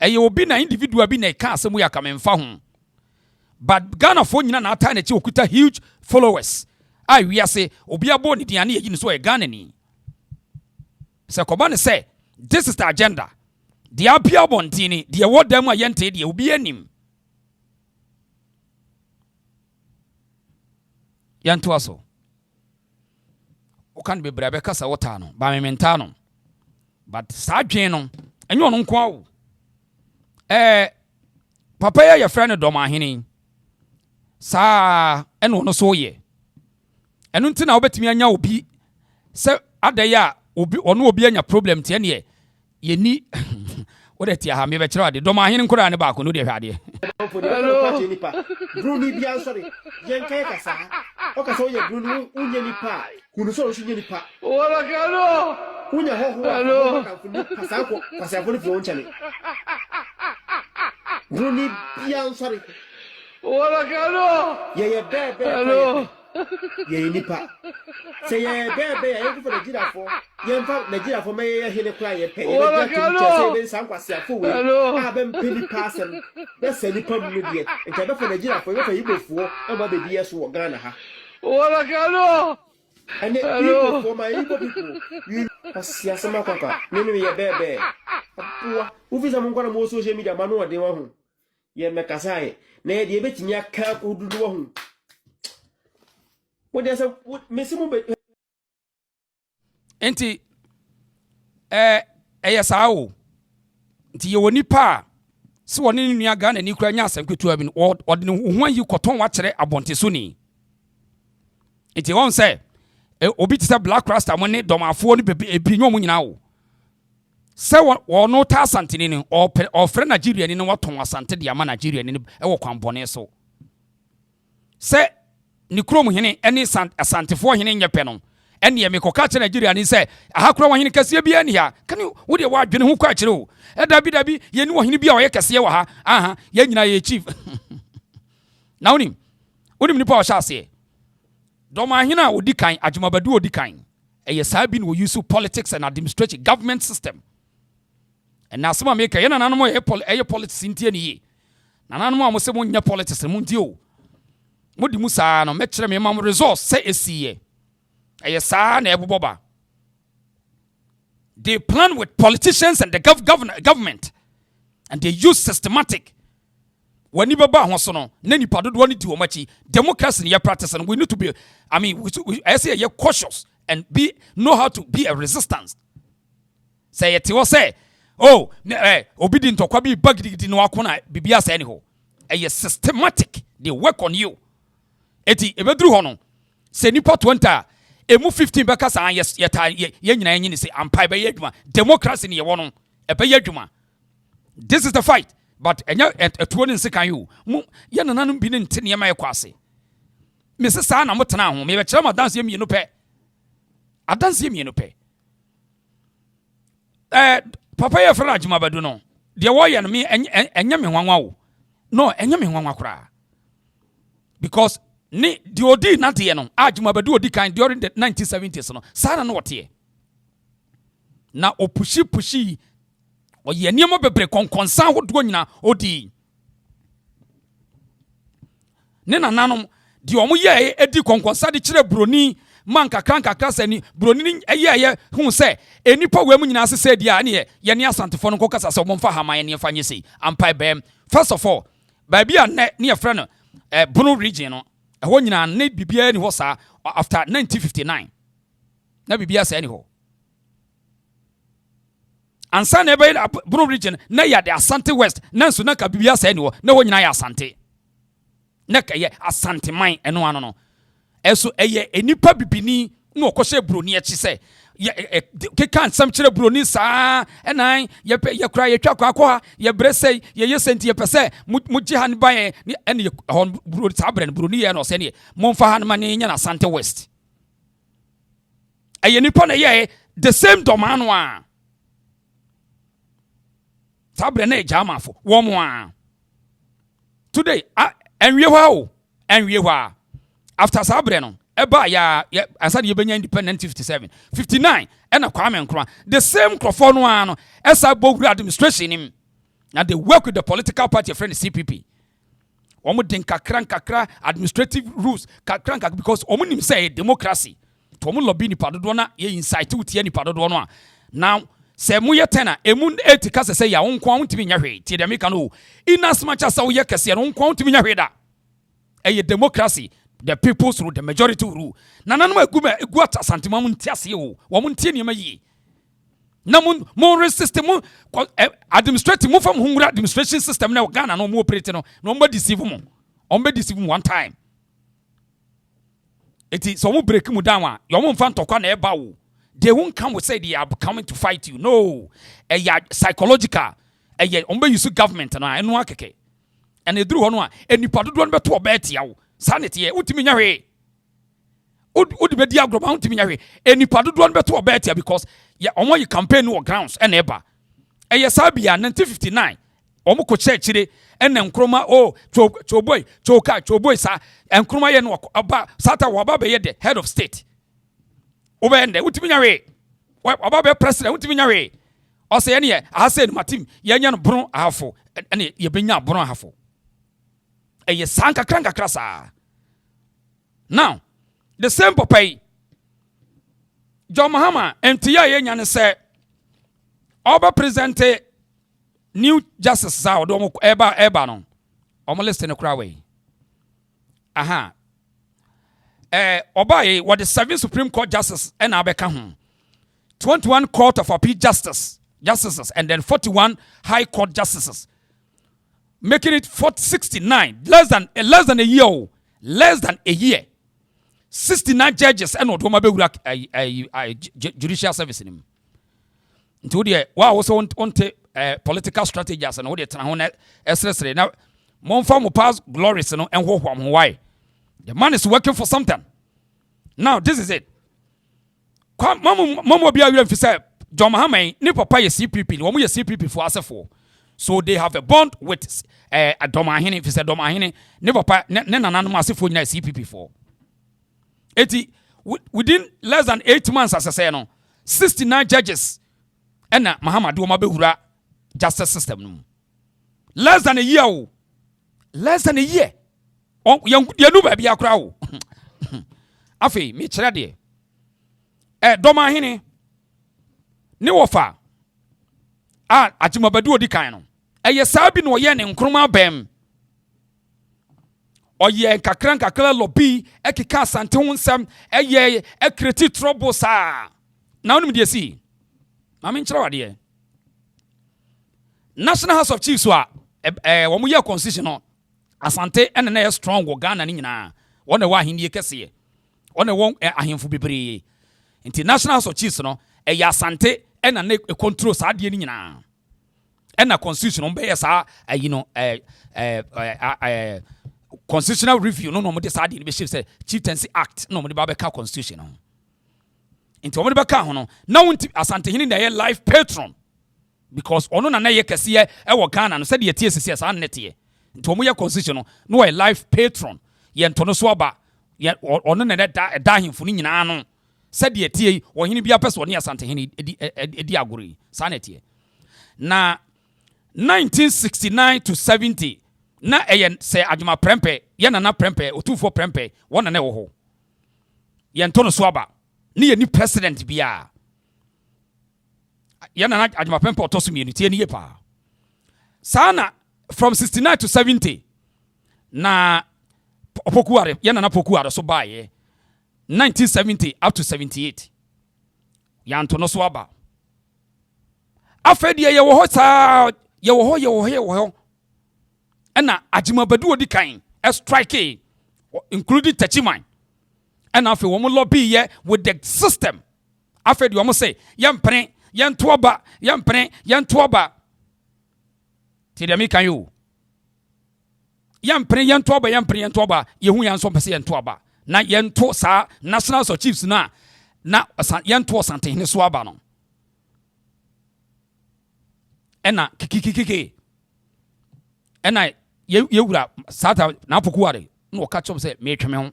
E ye obi na individual bi na ka asem ya kamemfa ho. But Ghana for nyina na ata na chi okuta huge followers. I we say obi abo ni dia na ye so e Ghana ni. Se koba ne say this is the agenda. The apia bontini, the award them ayente the obi anim. Yanto aso o kan be brabe kasa wota no ba me menta no but sa dwen no enyo no nko awo papa ya friend do ma hene sa eno no so ye eno ntina obetimi anya obi se adaya obi ono obi anya problem tie ne ye ni What is your me betra de do ma hene nkura ne ba ko no de hwade Bruni bia sorry. Yen kai kasa. O kasa o ye bruni unye nipa. Kunu so unye nipa. Ora kano. Unya ho. Hello. Kasa ko kasa fo ni fi onchale. Bruni bia sorry. Ora kano. Ye bebe. Hello. Ye nipa. Say ye bebe ye ku for Nigeria for. Ye fa Nigeria for me ye hene kra ye pe. Ye be say be san kwase afo we. Ah be mpini person. Be say nipa mu de. Nka be for Nigeria for ye fa yibofuo e ba be bi ye so wo Ghana ha. Ora kano. And the for my people. You asiasa makwaka. Nini ye bebe. Apua. Ufisa mu kwa mo social media manu ade wa hu. Ye mekasa e. Na ye de betimi aka ko dudu wa hu. What there's a mesimu be enti eyesao nti ye woni pa se woni nua Ghana ni kura nya asem kwetu abi ode ne ho yi koton wa kire abonte so ni enti won say obi ti say black rasta mo ne domafo ni ebi nyo mo nyina wo se wono ta asante ni o fre Nigeria ni waton asante de ama Nigeria ni e wo kwanbone so se ni krom hene ene asantefo hene nyepe no ene ye mekoka che Nigeria ni se aha krom hene kase bia ni ha kan wo de wa adwene ho kwa kire o dabi ye ni wo hene bia o ye kase wa ha aha ye nyina ye chief na onim ni pa o sha se do ma hene a odi kan adwumabadu odi kan ye saa bi no use politics and administration government system and na some make ye nananom ye politics ntie ni ye nananom a mo se mo nya politics mo ntie o modi musa no mekere me mam resource say esiye ayesa na eboboba. They plan with politicians and the government and they use systematic when baba ho so no na nipa dodo ni di o machi democracy ni ya practice and we need to be I say you cautious and know how to be a resistance. Say it was say oh obedient to kwa bi bagidi no akona bibia say anyhow systematic they work on you. Eti ebedru ho no se nipa 20 emu 15 beka sa ye nyina yenyi ni se ampai be yadwuma democracy ni ye wono e be yadwuma. This is the fight but enya etuo ni nsekan you ye nananum bi ne nte ne ma ekwase me se sa na motena ho me be kire ma dance ye mienu pe adanse ye mienu pe papa ye fra adwuma badu no de wo ye no me enya me hwanwa wo no enya me hwanwa kura because ni di odi na de no adwuma badu odi kan during the 1970s no sara no wote na opushi o ye niam bebre konkonsa hodo nyina odi ne nananom di omo ye edi konkonsa de kire broni man kakra sani broni ni eye hu se enipa wemu nyina asese dia ne ye ne asantefo no kokasa se omfa hama ye ne fa nyese ampai bem. First of all baby a ne ye frɛ no Bono region no ɛhɔ nyina ne bibia ni hɔ saa after 1959 na bibia sa ni hɔ ansa na ebe Bono region na ya de Asante West nanso na ka bibia sa ni hɔ na hɔ nyina ya Asante na ka ye Asante man ɛno ano no ɛso ɛyɛ enipa bibini na ɔkɔhyɛ broni akyi sɛ ke kan sam kyerɛ broni saa ɛnan ye kura ye twa kwa kwa ye brese ye senti ye pese mu gye han ban ɛne hon broni saa broni ye no sɛ ne momfa han man nya na Asante West ɛyɛ nipa na ye the same domano a saa brɛ na jamafo wo mo a today enwie hɔ after saa brɛ no eba ya ansa de benya independent 57 59 ena Kwame Nkrumah the same crofo no ano esa bogu administration him na they work with the political party friend CPP omo den kakra administrative rules kakra because omo nim say democracy to omo lobby ni padodo na ye insight utie ni padodo no a now se mo ye tena emu 8 ka se ya wonko wontimi nya hwe tie de meka no in as much as wo ye kese no wonko wontimi nya hwe da eye democracy the people's rule, the majority rule. Nananum egu Asante ma muntiase o. Wo muntie niam yi. Na mon system administrative mo fam hungura administration system na Ghana no mo operate no. No mo deceive mo. On be deceive one time. Eti so mo break mu down a, yo mo mfa ntokwa na eba wo. They won't come with say they are coming to fight you. No. Psychological. On be use government na eno akeke. And eduru ho no a enipa dodo no beto obeti ya wo. Sanity, utimi nyawe. Udi be dia groba utimi nyawe. Enipa dodo no beto obetia because ya omo yi campaign no grounds and eba. Eye sabia 1959. Omo ko chechire ene Nkrumah choboy sa Nkrumah ye no aba sata wo aba be ye the head of state. Obende utimi nyawe. Aba be president utimi nyawe. O se ye ne ahase no matim ye nya no bron ahafo ene ye benya bron ahafo. Eye sanka kranka krasa. Now, the same papai John Mahama MTA ye nyane se oba present new justice sa odo eba no. Omo listen kra we. Aha. Oba ye what the 7 Supreme Court justice and abeka ho. 21 Court of Appeal justices and then 41 High Court justices. Making it 69, less than a year. Less than a year. 69 judges and Odoma Bewura judicial service in him. Into the wow also on political strategies and all the Tanahone SSR. Now, Monfam will pass glories and why. The man is working for something. Now, this is it. Mama Bia will say, John Mahama, ni papa CPP, one CPP for us for. So they have a bond with a Domahine, if it's a Domahine, never nananum as CPP for. Within less than 8 months, as I say, no, 69 judges and Mahama Doma Bewura justice system. Less than a year. Less than a year. Oh, young baby, a crow. Afi, me chradi. Domahine, no offer. Ajimabadu di kaino. Eye sabi no ye ne Nkrumah bem. Oye kakra lobby ekeka Asante ho nsam eye create trouble sa. Na onum de si. Ma me nkyere wade. National House of Chiefs wa wo mo ye constitution no. Asante ene na ye strong wo Ghana ni nyina. Wona wa ahenie kese. Wona won ahemfo bebre. Nti National House of Chiefs no eye Asante ena na control sa de ni nyina. And a constitution on be sa constitutional review no mo decide in be say Chieftaincy Act no mo de ba constitution no into mo de ba ho no na wonti Asante hini na ye life patron because ono na ye kese e wo Ghana no said ye tie sese sa nete into mo ye constitution no ye life patron ye ntono so aba ye ono na da himfo ni nyina no said ye tie wo hini bia pese ono Asante hini edi agori sa nete na 1969 to 70 na say adwuma prempe ye na prempe otufo prempe wona na wo ho ye ntono so aba ni ye ni president bia ye na adwuma prempe otoso mi tie ni ye pa sana from 69 to 70 na opokuare ye nana pokuare so bae 1970 up to 78 yanto no so aba afedi ye wo ho saa ye wo ho ena Ajimabadu odi kan strike including Tachiman and afi wo mo lobby ye with the system afedi wo mo say yempene yentoba ti dem kan yo yempene yentoba yehu yanso pese yentoba na yento sa national so chiefs na yento sante hene so aba no ena kikikikiki ena yewura sata na pokuare no ka chom se me tweme ho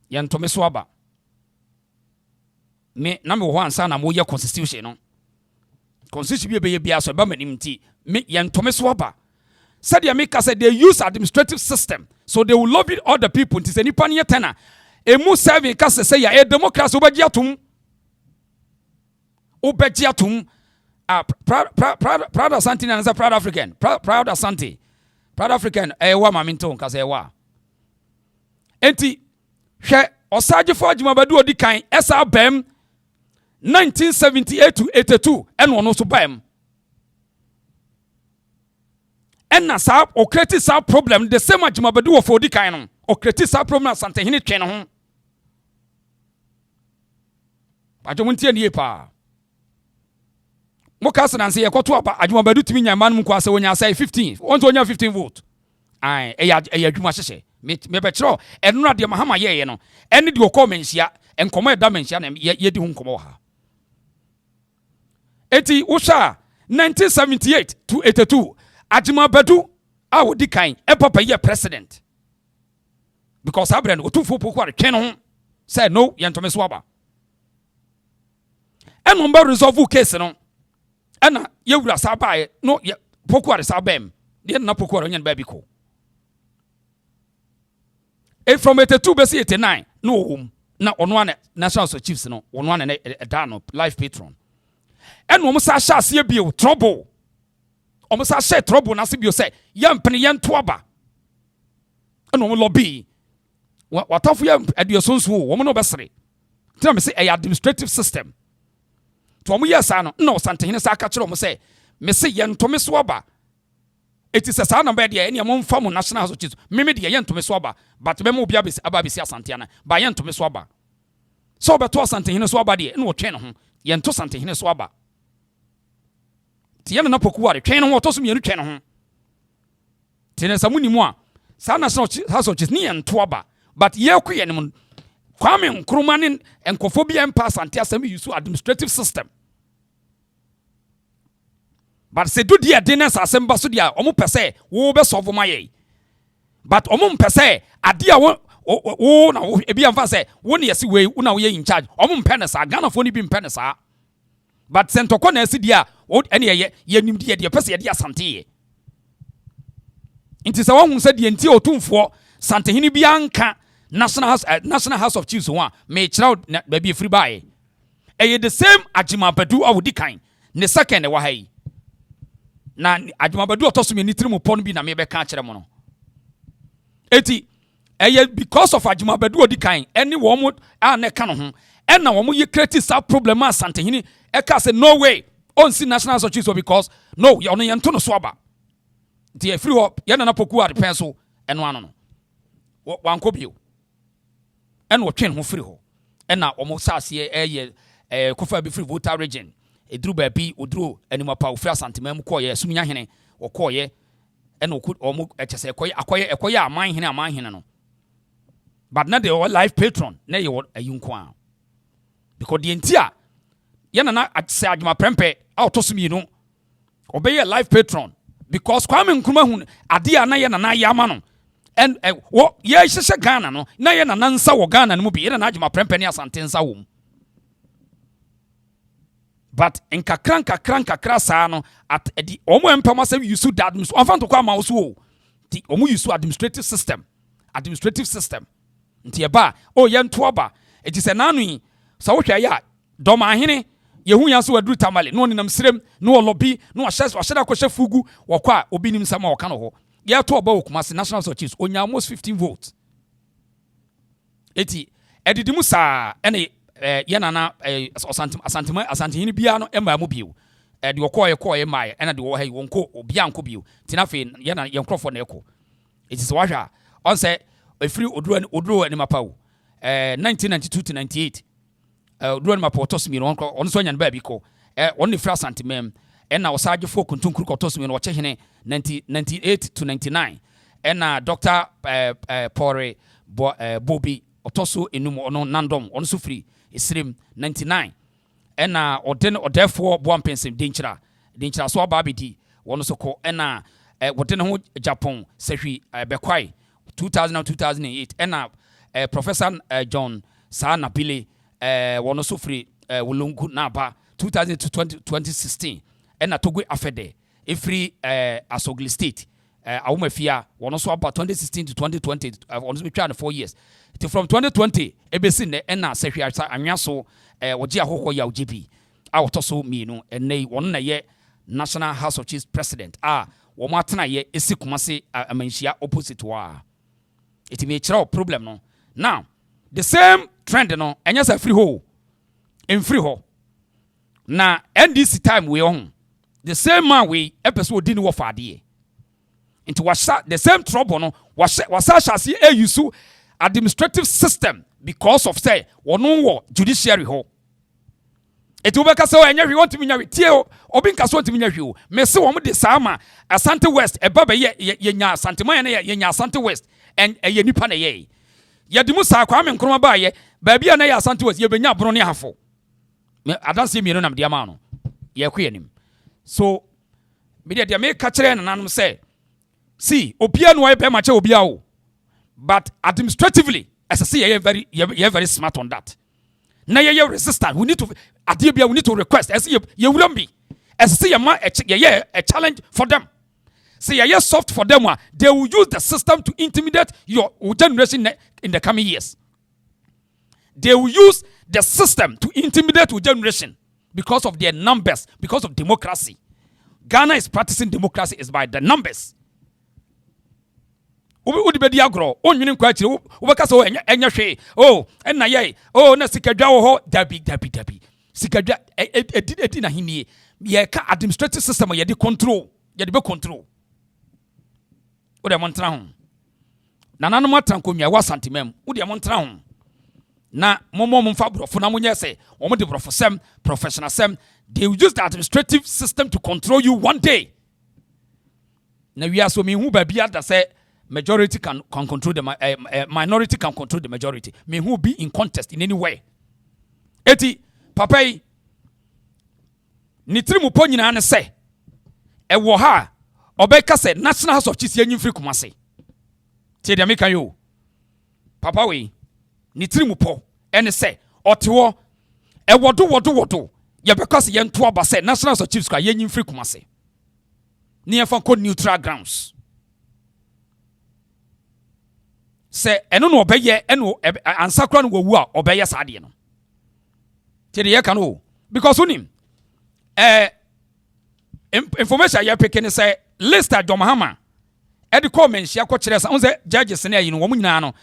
yento me so aba me na me ho ansa na mo ye constitution no constitution be bia so ba manim ti me yento me so aba said the America said they use administrative system so they will lobby all the people to say nipa ne tena emu serving ka say ya democracy obaji atum proud Ashanti and proud African proud Ashanti proud African wa maminto ka say wa enti hwe osaje for Ajimabadu odi kan esa bam 1978 to 82 eno no so bam enna sa o create sa problem the same Ajimabadu of odi kan no o create sa problem Asante hene twen no ho ajomuntie nie pa mokasa na nse yekoto aba Ajimabadu timi nyama no kwa se wonya sai 15 onto wonya 15 vote ai eya adwuma hyehye me be kiro enura de mahama ye no ene de okọ menhia enkomo eda menhia na ye di hu nkomo ha eti usha 1978 to 82 Ajimabadu awodi kan papa ye president because abrand otumfo pokuare twen ho say no yentome so aba eno mba resolve case no ena yewura sabae no pokuare sabem de na pokuare nyen ba bi ko from 82 besi 89 no na ono ane national chiefs no ono ane da no life patron eno mo sa sha ase bi trouble o mo sa share trouble na se bi o say yampene yento aba eno mo lobby watafu ya aduasonso wo mo no besere tina me say administrative system to mo yesa no na Asante hene sa ka kire mo say me say yento me so aba it is a sa number there any among farm national so chiefs me de yento me so aba but me mo bia besi aba besi Asante na ba yento me so aba so beto Asante hene so aba de na wo twen no ho yento Asante hene so aba ti yana na pokuare twen no ho to so mienu twen no ho tene samuni mu a sa national house of chiefs ni yento aba but ye ku ye no Kwame Nkrumah ne enkofobia empa Asante asem use administrative system but se do dia dennis asemba so dia omo pese wo be solve maye but omo mpese ade a wo na ebi amfa se wo ne yesi we una wo ye in charge omo mpene sa Ghana fo ni bi mpene sa but sentoko na esi dia ene ye nim dia pese ye dia Asante ye nti se wo hu se dia nti otumfo Asante hini bi anka national house of chiefs one me chira ba bi free buy the same Ajimabadu awodi kan ne second wa hai na Ajimabadu otoso me nitirimu pon bi na me be ka kire mo no eti because of Ajimabadu odi kan any wo mo na ka no ho na wo mo ye create sa problem Asante hini ka say no way on see national house of chiefs because no ye ono ye nto no so aba nti e free up ye na poku ade pen so eno ano no wanko bio eno twen ho free ho na omo sase kofa bi free Volta region eduru ba bi oduru anima pa ofra Asante mam ko ye sumunya hene okọ ye eno omo echese ekoye aman hene no but na the life patron na ye ayunko a because the entia ye na se adwuma prempe a otosumi no obeye life patron because Kwame Nkrumah hu ade a na ye na ya ama no and wo ye hyehyɛ Ghana no na ye na nansa wo Ghana no mu bi ye na adwuma prempe ne Asante nsa wo but in kakran sa no at the omo empama say use that so afanto kwa ma so the omo use administrative system nti e ba o ye nto aba e ti se nanu yi sa wo hwa ya do ma hene yehu ya so waduru tamale no nenam srem no lobby no ahye da ko hye fugu wo kwa obi nim sama wo ka no ho ya to oba Kumasi National House of Chiefs onya almost 15 votes eti edidimu sa ene yenana asantehene bia no ema mu biu de okoye mai ena de wo ha wonko obia nko biu tinafe yana yenkrofo na eko eti so wahwa on say efiri oduro ani mapawo 1992 to 98 oduro ni mapawo tosmi no on so nya ne ba bi ko on ne fra santemem ena osaje fo kuntunkuru ko tosmi no wo chehene 98 to 99 ena Dr. Pore Bobby otoso enum ono nandom ono so free esrem 99 ena odefo boampensem denchira so ababedi wono so ko ena wodene ho Japan sehwi bekwai 2000 2008 ena Professor John Sana Bile wono so free wolongu na ba 2000 to 2016 ena Togo Afede efree Asogli State awumafia wono so about 2016 to 2020 wono so betwa 4 years from 2020 ebesi ne ena sehwi anwaso woji ahokọ ya OGP a wotoso mienu enei wono na ye National House of Chiefs President wo mo atena ye esi Kumasi amanhia opposite wa it may chira problem no now the same trend no enya sa free ho en free ho na NDC time we on the same man we episode odi ni wo faade into wasa the same trouble no wasa shasi use administrative system because of say wono wo judiciary ho eti ubeka se enya hwe want me nya tie obi nka so ntimi nya hwe o me se wo mo de sama Asante West eba be ye nya Asante man na ye nya Asante West en ye nipa na ye di mu sa kwa me nkroma ba ye ba bia na ye Asante West ye benya bro ne hafo me adanse mienu nam de ama no ye kwe anim so me de me ka kire nananom say see obia no ye be ma che obia o but administratively as I say you're very smart on that na ye resistant we need to adibia we need to request as ye will be as say a challenge for them say ye soft for them they will use the system to intimidate your generation in the coming years they will use the system to intimidate your generation because of their numbers because of democracy Ghana is practicing democracy is by the numbers Udi bedi agro onwini nkwa chire ubeka so enya hwe enna ye na sikadwa wo ho dabi sikadwa edi na hinie ye ka administrative system ye de control ye de be control udi amontra ho na nanu matanko nwa wa santimem udi amontra ho na momo mfa brofo na munye se omo de brofo sem professional sem they will use the administrative system to control you one day na wi aso me hu ba bia da se majority can control the minority can control the majority. May who be in contest in any way. Eti papai nitri mu po nyina ne se e wo ha obeka se National House of Chiefs yenyi free Kumasi. Tie de meka yo. Papa we nitri mu po ene se otewo e wodo ye because ye nto aba se National House of Chiefs kwa yenyi free Kumasi. Ni e fa ko neutral grounds. Se eno no obeye eno ansakra no wawu a obeye saade no tede ye kan o because unim information ya pekene say Lester Domahama edi call menhia ko kire sa unse judges na ayi no wo nyina no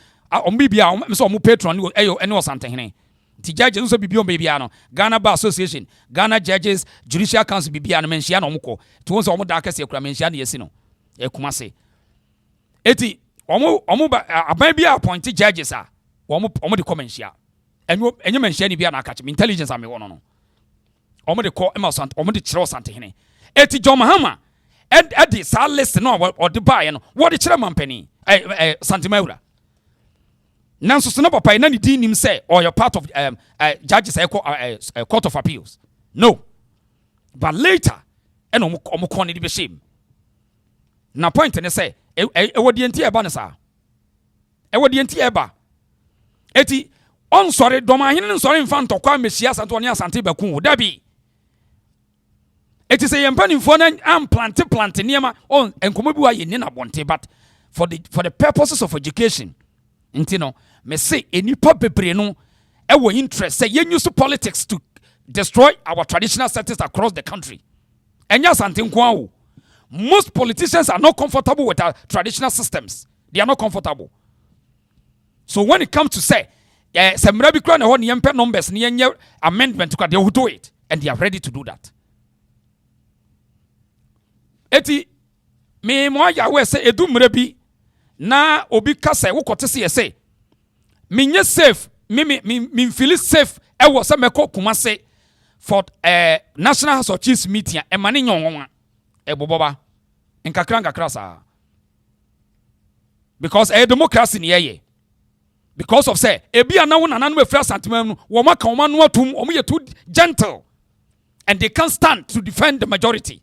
ombibia so mo patron no eyo ene osantehene ti judges so bibia ombibia no Ghana Bar Association Ghana Judges Judicial Council bibia no menhia no mko ti won so mo da akase kura menhia na yesi no e Kumasi eti omo aban bia appoint judges a omo de commentia enyo menhia ni bia na akache intelligence ame wono no omo de call emerson omo de kire osantehene eti John Mahama edi sa list no o de buy no wo de kire mampani santimaura nanso so no papa na ni din nim say or you're part of judges court of appeals no but later eno omo kon ni be shame na point ne say ewodi enti eba ne sa ewodi enti eba eti on sorry domahene ne sorry mfa ntokwa mesia santo ne asante baku dabi eti say yempanimfo na plant niema on enkomo bi wa ye ne na bonte but for the purposes of education enti no me say enipa bebre no ewo interest say yen use politics to destroy our traditional settings across the country enya asante nko awo most politicians are not comfortable with our traditional systems. They are not comfortable. So when it comes to say, some numbers, amendment, they will do it. And they are ready to do that. Eti, me moya we say, edu mrebi, na obi kase, wukote si say, minye safe, me feel safe, was a meko kumase for National House of Chiefs meeting, and mani nyonwa, boba, in kakranga krasa. Because a democracy in ye. Because of say, ebi anawun ananwe first santimem, wama kaman watum, omu too gentle, and they can't stand to defend the majority.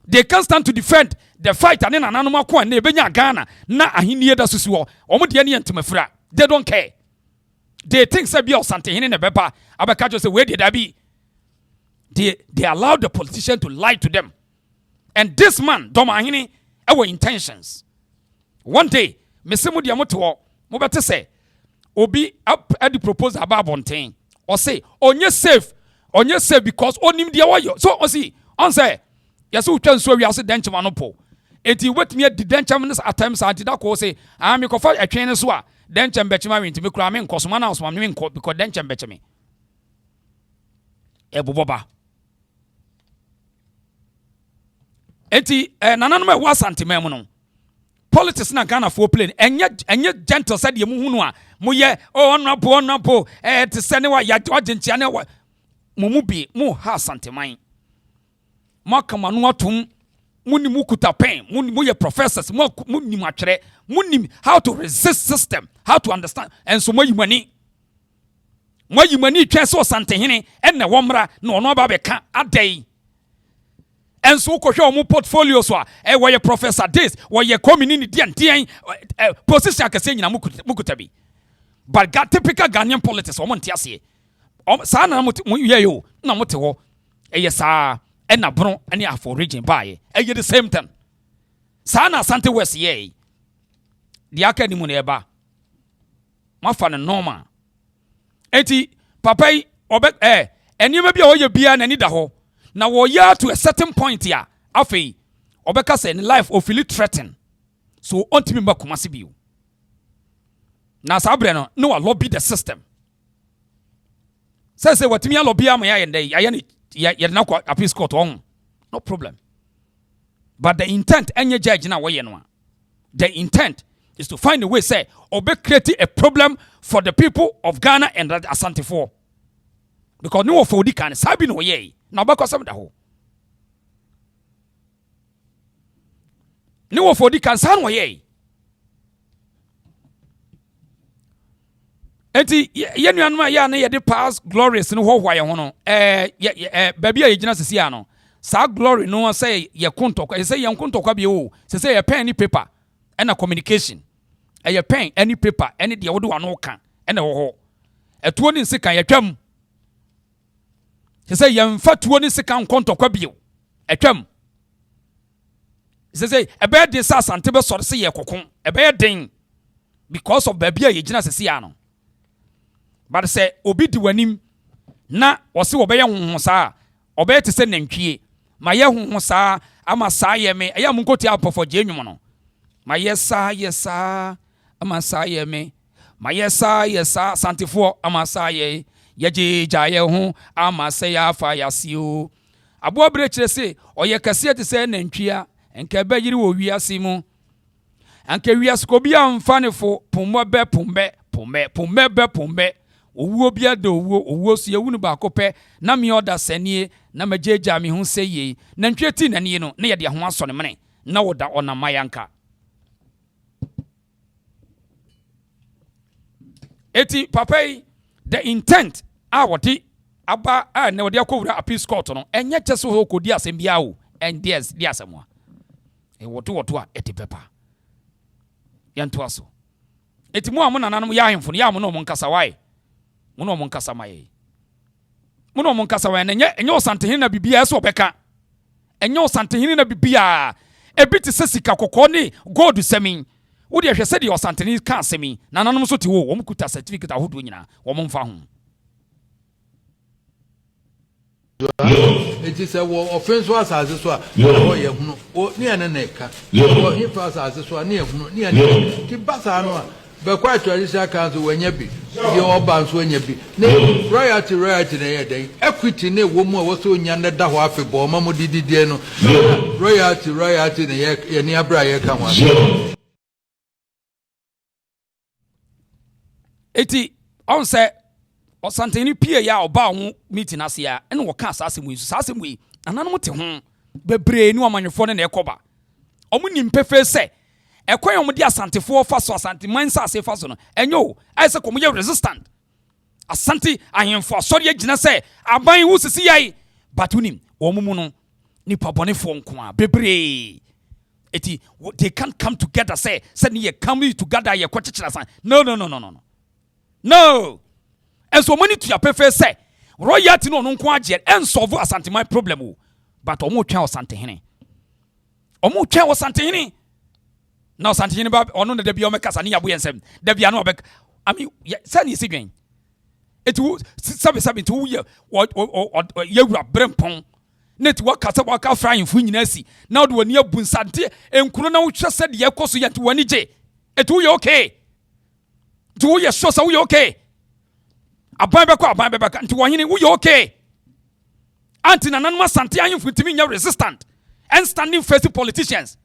They can't stand to defend the fight, and then ananuma kwa nebenya Ghana na ahiniye da susuo. Omu de ani entumefra. They don't care. They think say be something in the paper. Abakajo say where did that be? They allow the politician to lie to them. And this man, Doma Ahini, our intentions. One day, Mesimu Diamoto, Mobate say, Obi up at the proposal about Bontain, or say, on your safe because only the away. So, see, on say, yes, who can swear we are denture manopo. It you wait me at the denture at times. I did not say, I'm a coffee a trainer swa, denture betchma into me cramming, Cosmana, was one name called because denture betchme. Eboba. Eti, nananuma was anti-memono. Politics na Ghana for plane. And yet gentle said ye muhunwa. Muye, oh, napo, to send wa ya Argentina. Mumubi, mu ha santimine. Makamanwatum, muni mukuta pen, muye professors, muni matre, muni how to resist system, how to understand, and so more you money. More you money, transfer santihini, and the womra, no babe a day. And so ko mu portfolio so where your professor this where your community dian position ka say nyina mukutabi but got typical Ghanaian politics o monte ase sa na mu ye yo na mote ho sa e na bron ene afo region bae the same thing sa na Asante West ye di aka ni mu na eba mafa no normal enti papa obe enima bia o ye bia na ni da ho. Now we are to a certain point here. Afi, obeka say in life of feel threatened. So on to me back kumasi biu. Na sabre no lobby the system. Say what me lobby am ya yende ya na kwa appeal court on. No problem. But the intent any judge na we no. The intent is to find a way say obe create a problem for the people of Ghana and Asante for. Because no for di kan sabi no ye. Na bako some da ho. Ni wo for di kan san wo ye. Enti ye nuanuma ya na ye de past glories no ho hwa ye ho no. Baby a ye gina sisi ano. Sa glory no say ye kontokwa, ye say ye kontokwa bi o. Say ye pen ni paper and a communication. Ye pen any paper any de wo do ano kan and wo ho. Etuo ni nsika ye twam. He say yemfa tuo ni sika nkontokwa bio atwam he say ebe de sa Asante be sori se ye kokon ebe den because of baby ye gina sese ya no but say obi di wanim na wo se wo be ye honho saa obe te se nantwie ma ye honho saa ama saa ye me eya munkoti apofo je nwum no ma ye saa ama saa ye me ma ye saa Asantefo ama saa ye yaji jaye ho ama se ya fa yasio abo brechire se oye kase te se nantwia enka ba yiri wo wiase mu anka wiase ko bia mfanefo pombe owuo bia da owuo so yewunu ba kopɛ na me order sanie na majeja me ho se ye nantwia ti nanie no na ye de ho aso ne mene na woda ona mayanka eti papai the intent awoti aba na wodi akowura appeal court no enye kyese ho kodi asem bia o and there's dia asemwa woto a eti pepa yanto aso eti mu amu nananom ya ahemfo ya amu no mon kasa wai mu no mon kasa mai mu no mon kasa wai na enye Asante na bibia eso beka enye Asante na bibia ebiti sesika kokɔ ne gold semin wodi ahwɛ sɛ de Asante ka asemi nananom so te wo wɔn kuta certificate ahodo nyina wɔn mfa ho It is a war offense was as this one. Oh, you know, near the neck. Oh, he was as this one near Basano. But quite traditional council when you be your bands when you be. Royalty, royalty, day. Equity, no woman was so young that Dawafi, Bomamo Didiano. Royalty, royalty, near Briar come on. Eti on say Asante pie ya oba ho meeting asia ene wo ka asasem we ananom te ho bebre ni omanyefo ne ekoba omu nimpefe se ekwan omudi asantefo fa so asante mansa ase fa so no enyo ai se komo ye resistant asante ahemfo asori agina se aban wo sisi yai batunim omumu no nipa bonefo nko a bebre eti they can't come together say ne come together ye kwachechira san no and so money to your prefer say royalty no nko agye and solve asante my problem but omo twa asante hene now asante hene ba ono na da bia o mekasa ne yabo yensem da bia no obek I mean say ni sidwen etu sabe to ye yewura brempon net wakasa waka frying fu nyina si now do wani abunsante enkuro na wo hwe se de yekoso yete wani je etu ye okay do ye so so ye okay aban beka nti wohene wo ye okay anti na nanuma sante ahemfo timi nya resistant and standing face politicians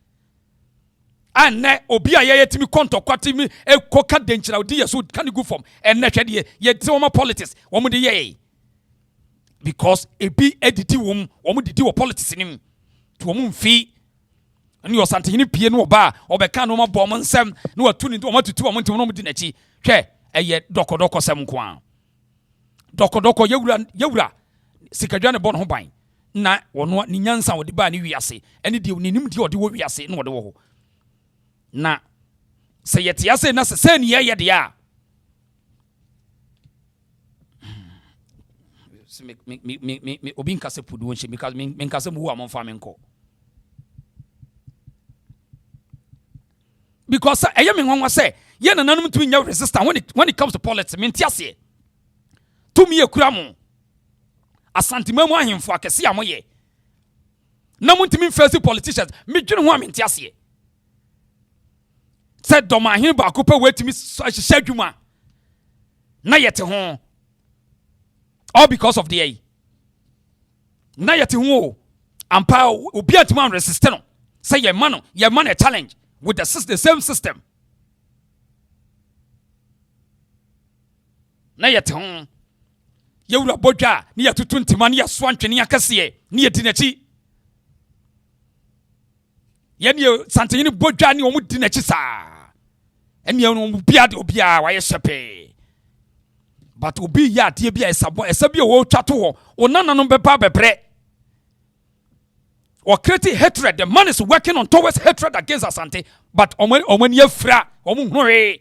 and obi a ye timi kontokwa mi ekoka denchira odi yeso can go from and na hwede ye timo politics wo mo de ye because ebi editi wo didi wo politics nim to wo mfi ani yo sante hene pie no oba obeka no mabọ mo nsem no watu ni wo matutu wo ntimo no mo di nachi hwe eye dokodoko sem ko a dokodoko yewura sikadwa ne bon ho ban na wono ni nyansa wo de ba ne wiase ene de ni nim de wo de wo wiase na wo de wo ho na se yete ase na se ne ye de a me obi nkase pudu wonche because me nkase mu amon fa me nko because eye me nwanwa say ye na nanum tumi nya resistance when it comes to politics me ntiase tumi ekura mo asante mamu ahemfo akese amoye na muntimi face politicians me dwene ho ame ntiase said doma hin ba ko pe wetimi hyehyɛ dwuma na yete ho all because of the A. Na yete ho ampa obi atuma resist no say your man a challenge with the same system. Na yete ho yewura bodwa ni yatutu ntima ni yaso antwene akase ni yedinachi ye ni santeni bodwa ni omu dinachi sa eni omu bia de obia wa ye shepe but obi ya tie bia esabi wo twato ho onana no bepa bebre or creating hatred. The man is working on towards hatred against Asante, but omani efra omuhwe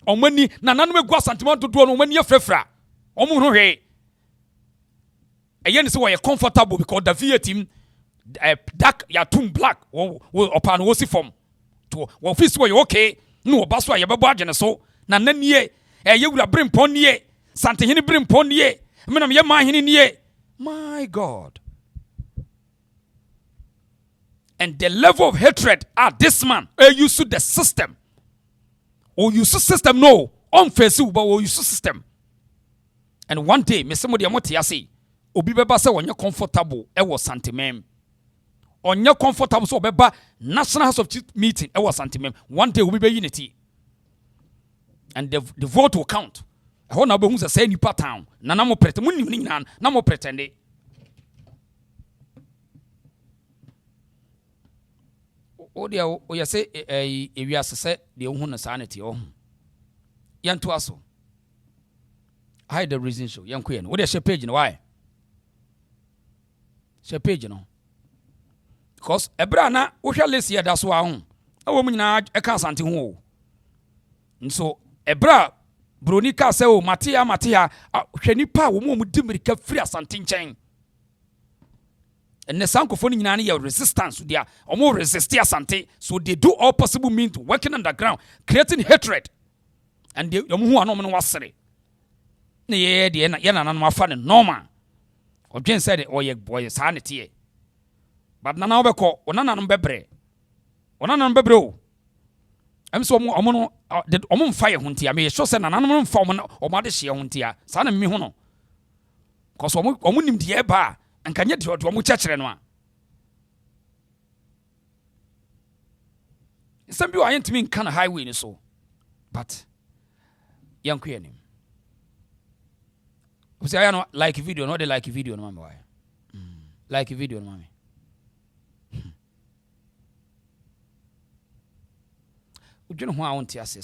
omani na nanu egu Asante man to do omani efra omuhwe again say we are comfortable because the VA team dark ya too black opan wo si form to wo office we okay no obaso ya bebo agene so na nanie yewura brimpon nie Sante hini brimpon nie menam ye ma hini nie. My God. And the level of hatred this man used to the system. Or use system no. Unfair but or use system. And one day, me somebody amoti yasi. Obi beba se wonye comfortable was Sante mem. Onye comfortable so beba National House of Chiefs meeting was Sante mem. One day we be unity. And the vote will count. I want to be say nipa town. Na mo pretend munni na mo pretend. Odia o ya say ewiase say de hu na sanity o yanto aso hide the reason show yanko ye no odia share page no why share page no because ebra na wo hwa lesi ya da so a hu awo mu nyina e ka Asante hu o nso ebra broni ka say o matia hwani pa wo mu dimirika free Asante nchen. And the Sankofoni nyina your resistance dia omo resist Asante, so they do all possible means to working underground creating hatred and they omo hu anom no wasere na ye de na ye na no afa ne normal Odwen said oye sanity. But nana obeko, onana no bebre. Onana no bebre o. Em so omo no omo fire huntia. Me sure say nana no mfa omo de hye huntia. Sa na me hu no. Cause omo nim de eba ankanye de omo chekere no a. Some people are to me kind of highway ni so. But young queen. We say I know like video, no they like video no mama why. Like video no mama. You know who I want to say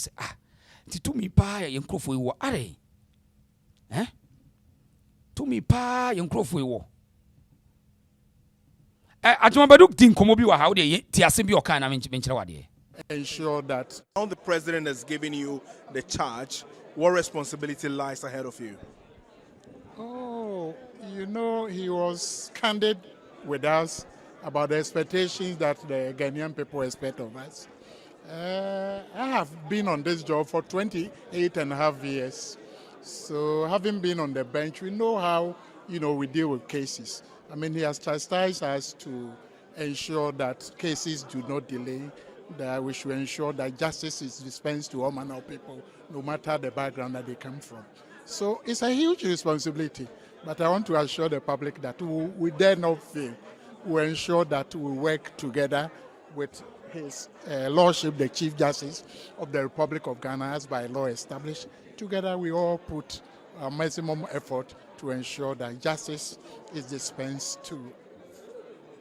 to me pa young crofo wo are. To me pa young crofo wo. Atuma baduk tin komo bi wa how dey ti ase bi o kan na menchire wade. Ensure that now the president has given you the charge, what responsibility lies ahead of you? Oh, you know, he was candid with us about the expectations that the Ghanaian people expect of us. I have been on this job for 28 and a half years. So having been on the bench, we know how, we deal with cases. I mean, he has chastised us to ensure that cases do not delay, that we should ensure that justice is dispensed to all manner of people, no matter the background that they come from. So it's a huge responsibility, but I want to assure the public that we dare not fail. We ensure that we work together with His Lordship, the Chief Justice of the Republic of Ghana, as by law established. Together we all put our maximum effort to ensure that justice is dispensed to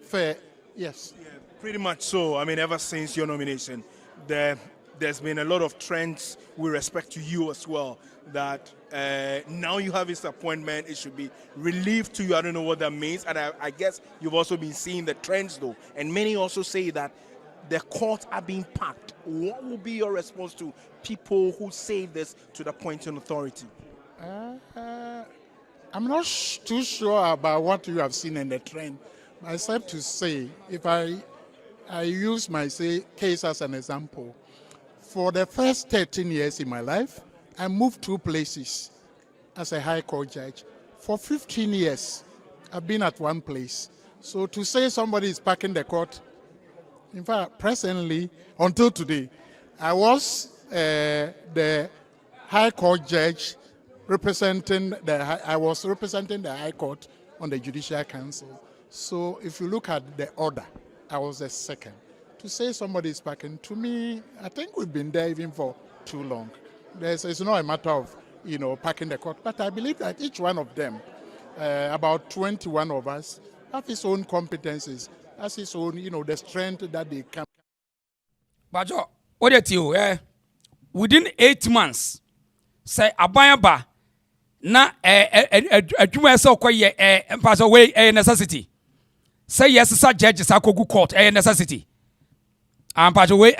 fair. Yes. Yeah, pretty much so. I mean, ever since your nomination, there's been a lot of trends with respect to you as well, that now you have this appointment, it should be relieved to you. I don't know what that means. And I guess you've also been seeing the trends though. And many also say that the courts are being packed. What will be your response to people who say this to the appointing authority? I'm not too sure about what you have seen in the trend, except to say, if I use my case as an example, for the first 13 years in my life, I moved 2 places as a high court judge. For 15 years, I've been at one place. So to say somebody is packing the court, in fact, presently, until today, I was the high court judge representing I was representing the High Court on the Judicial Council. So if you look at the order, I was the second. To say somebody is packing, to me, I think we've been there even for too long. It's not a matter of, packing the court, but I believe that each one of them, about 21 of us, have his own competencies, has his own, the strength that they can. Bajo, what you within 8 months, say abayaba na adwuma se okoye paso we necessity. Say yes sir judges akogu court necessity. And paso we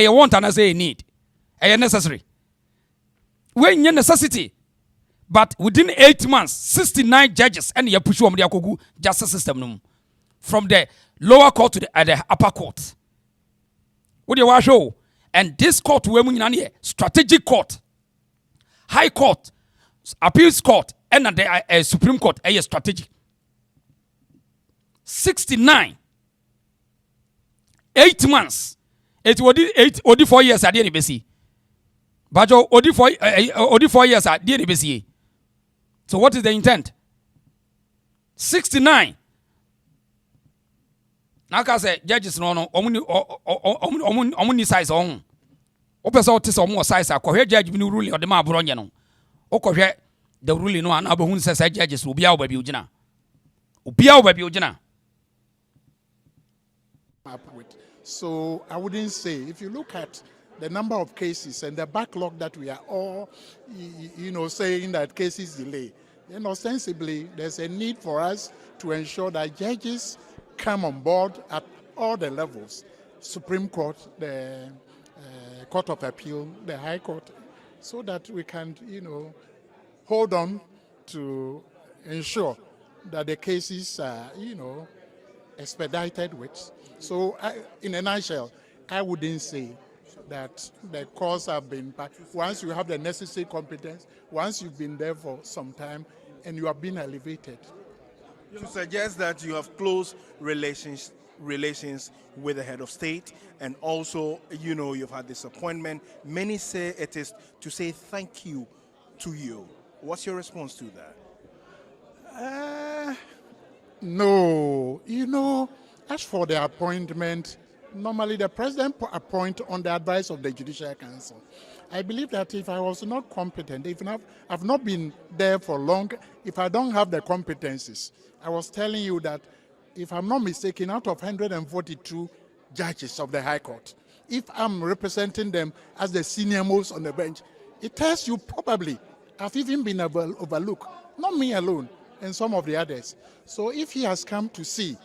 want and say need. Necessary. We nye necessity. But within 8 months, 69 judges and you push the akogu justice system from the lower court to the upper court. What do you show? And this court we strategic court, high court, appeals court, and the Supreme Court is strategic. 69. 8 months. It would 4 years at the NBC. Bajo odi 4 years at the NBC. So what is the intent? 69. Now I say judges no omuni size on. Opesa otis omo size akohwe judge bi no ruling ode ma abro nye no. Okohwe the ruling no na abahun say judges obia oba bi ogina. Obia oba bi ogina. So I wouldn't say, if you look at the number of cases and the backlog that we are all, saying that cases delay, then ostensibly there's a need for us to ensure that judges come on board at all the levels, Supreme Court, the Court of Appeal, the High Court, so that we can, hold on to ensure that the cases are, expedited with. So in a nutshell, I wouldn't say that the courts have been packed. Once you have the necessary competence, once you've been there for some time and you have been elevated, To suggest that you have close relations with the head of state, and also, you've had this appointment. Many say it is to say thank you to you. What's your response to that? No, as for the appointment, normally the president appoint on the advice of the Judicial Council. I believe that if I was not competent, if I've not been there for long, if I don't have the competencies, I was telling you that if I'm not mistaken, out of 142 judges of the High Court, if I'm representing them as the senior most on the bench, it tells you probably I've even been overlooked, not me alone, and some of the others. So if he has come to see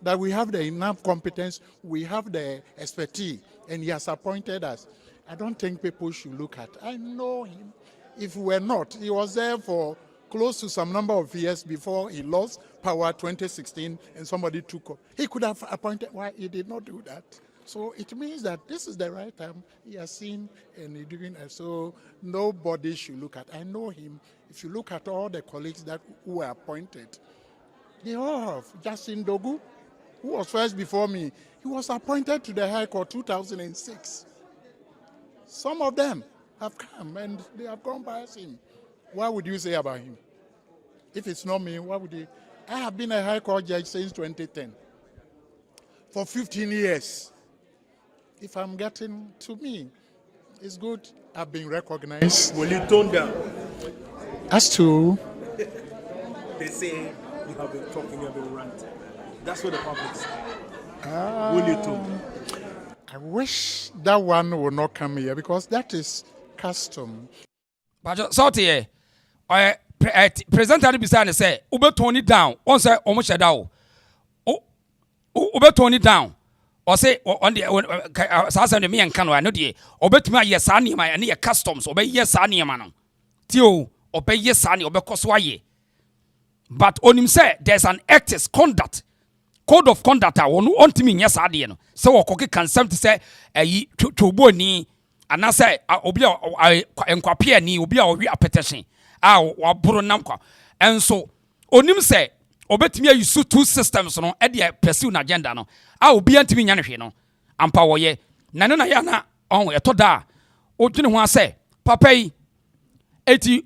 that we have the enough competence, we have the expertise, and he has appointed us, I don't think people should look at. I know him. If we're not, he was there for close to some number of years before he lost power 2016 and somebody took up. He could have appointed. Why he did not do that? So it means that this is the right time. He has seen and he's doing it. So nobody should look at. I know him. If you look at all the colleagues who were appointed, they all have. Justin Dogu, who was first before me, he was appointed to the High Court 2006. Some of them have come and they have gone past him. What would you say about him? If it's not me, what would you? I have been a High Court judge since 2010. For 15 years. If I'm getting to me, it's good I've been recognized. Will you tone down? As to? They say you have been talking, you have been ranting. That's what the public says. Will you tone down? I wish that one would not come here because that is custom. But sorry, presenter beside say, "Ube tone it down." One say, "Almost shut down." Ube tone it down. Or say, on the Sasa de me and Cano, I know the Obetma yes, anima and near customs, obey yes, anima. Tio, obey yes, ani, obey coswaye. But on him say, there's an act's conduct. Code of conduct, I want to mean yes, adian. So, Cocky can some to say, to boni, and I say, Obia, I enquapia ni, Obia, or repetition. Or Buronamka. And so, on him say, Obetmia, you suit two systems, no, Edia pursue an agenda, no. I will be anti me, no. Ampa ye, Nanana yana, on a toda. O, you know what I say, Papa, 80,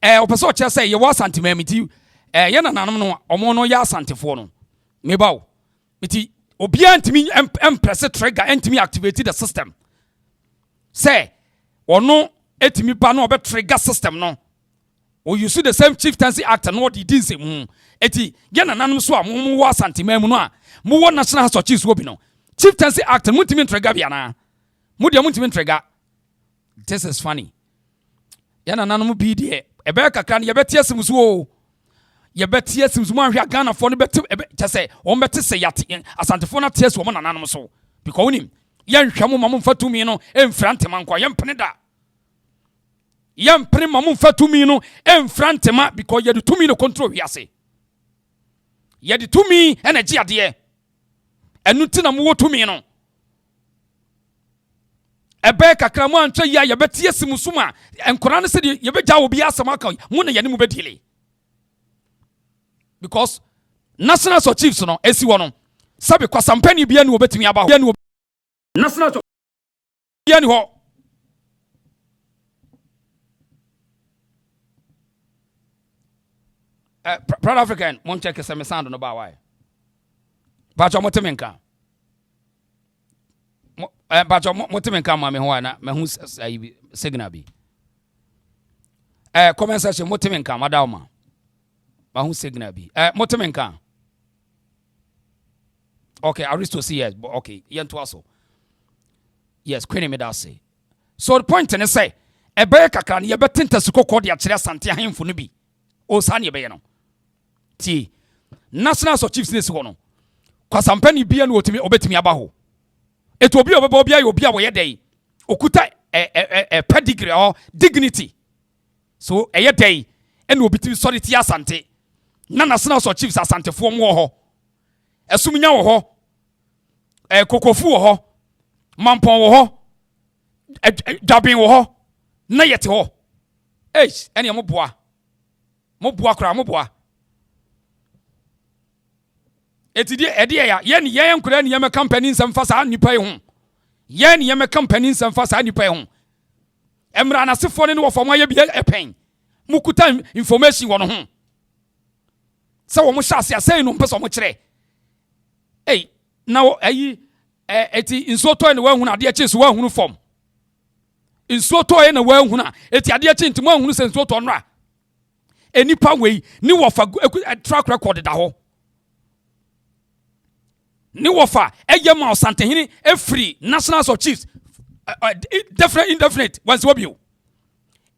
Opaso say, you was anti me, you, Yana Nano, or mono yas antifono. Mebao, iti, Obian to me, press a trigger, and to me activated the system. Say, or no, etimi pano, but trigger system, no. Or you see the same chieftaincy act and what he did say, eti, Yana Nanuswa, Mumu was anti memua, Muwa National House of Chiefs Wobino. Chieftaincy act and Muntimin Tregabiana. Mudia Muntimin Trega. This is funny. Yana Nanamu BD, a Berka can you bet yes, Muswo. You bet yes, Musman Ghana for the better to say, or better say yati, as Antefona tears woman and animal so. Because him, young Shamu Mamun Fatumino, and Franteman, Quayam Peneda. Yam prima fatumino en frantema because you do me no control yase. Ye di to me energy ade. Enu tina mu to me no. Ebe kakra mu antwa ya ye betie simusuma enkora ne se ye beja obi asama kan mu na ye ne mu bedile. Because national chiefs no esi wo no sabe kwasampani bia ne obetimi aba ho. National bia ne ho. Proud African, won't check some sound on about why. But your motimenka. But your motimenka, mammy, who who's signaby. Comment section, motimenka, madama. But who's signaby? Motimenka. Okay, I used to see yes, but okay, yan to also. Yes, Queen Medasi. So the point in say, a bear can you bet to suko cordia Santia him for Nubi. O Sanya Bayano. Ti national chiefs this one. Kwasampani bia no otimi obetimi abaho. It will be obia obia we day. Okuta a pedigree or dignity. So a day and will be solidity asante. Na national chiefs asante fo mo ho. Esuminya wo ho. Kokofu wo ho. Mampon wo ho. Dabin wo ho. Na yete ho. Eni mo boa. Mo boa kra mo boa. eti die ede ya ye ne ye nkura ne ye me company nsem fa saa nipa yi ho ye ne ye me company nsem fa saa nipa yi ho emra na sefo ne wo fam aye bi epen mukuta information wo no ho se wo mo hyase asai no mpese wo mo kire na ayi eti nsoto ne wa hu na ade eche so wa hu fam nsoto ye na wa hu na eti ade eche ntimo hu se nsoto no a enipa wei ni wo fa track record da ho ni wo fa eye ma osantehini free national of chiefs definite indefinite once wo bio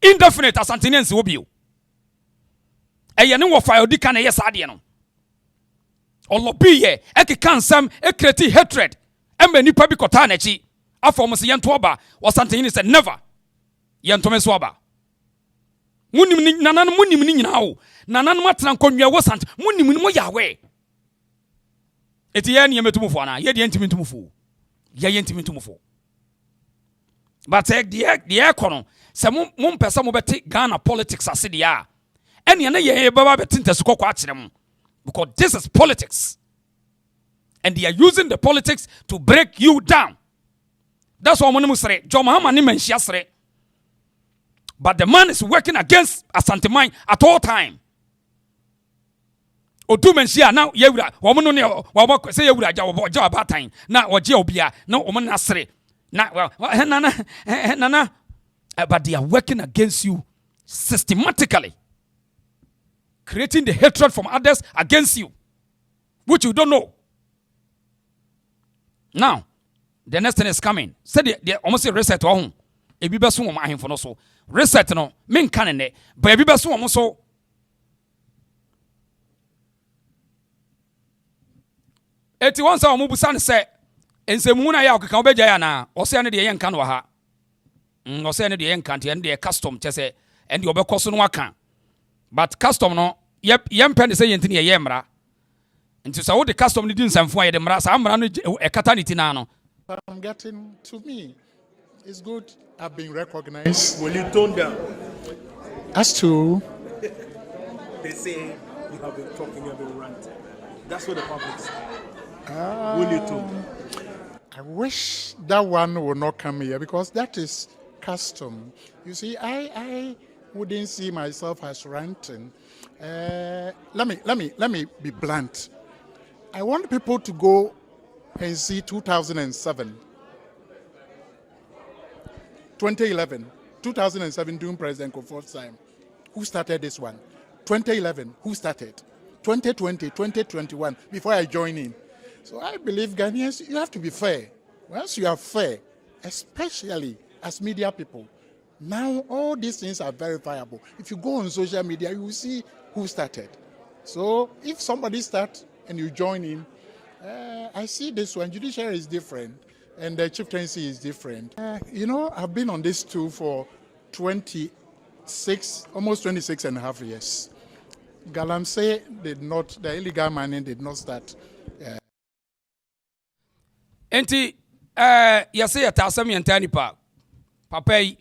indefinite asantehini wo bio eye ni wo fa odi kan ye saade no olobi ye ekeka nsam create hatred emma nipa bi kota na chi afọ se yento oba osantehini said never yento me so oba munim ni nanan munim ni nyina o nanan matena nkonwa wo sant munim ni mo yawe eti ye ne yemetumfo na ye de ntimitumfo ye ntimitumfo but the econo se mo pesa mo beti Ghana politics aside ya ene na ye baba beti ntesuko kwa akire mo because this is politics and they are using the politics to break you down. That's what I'm saying. John Mahama ni menshia sere. But the man is working against Asante mine at all time. Odu menshia now yewura wo no ne wo say yewura ja about time na oje obia na wo na sere na nana but they are working against you systematically, creating the hatred from others against you, which you don't know. Now, the next thing is coming. Say they almost say reset to home. If you best one my for no so reset no men can ne, but if you best one so. Eti once our mubusan say, and say Muna ya can obey Jayana, or say any the young can ha. Or say any the young country and the custom chese and the obecosun waka. But custom no, yep, yam pen say yentini yemra. And to say the custom didn't send for the mras, I'm running a catanity nano. I'm getting to me. It's good. I've been recognized. Will you tone down? As to. They say you have been talking, you have been ranting. That's what the public says. Will you tone? I wish that one would not come here because that is custom. You see, I wouldn't see myself as ranting. Let me be blunt. I want people to go and see 2007, 2011, 2007 during President Kufuor's time. Who started this one? 2011, who started? 2020, 2021, before I join in. So I believe Ghanaians, you have to be fair. Once you are fair, especially as media people, now all these things are verifiable. If you go on social media, you will see who started. So if somebody starts and you join in, I see this one. Judiciary is different, and the chieftaincy is different. I've been on this tool for almost 26 and a half years. Galamsey did not, the illegal mining did not start. Enti, yase ya tasami yantani pa. Papai,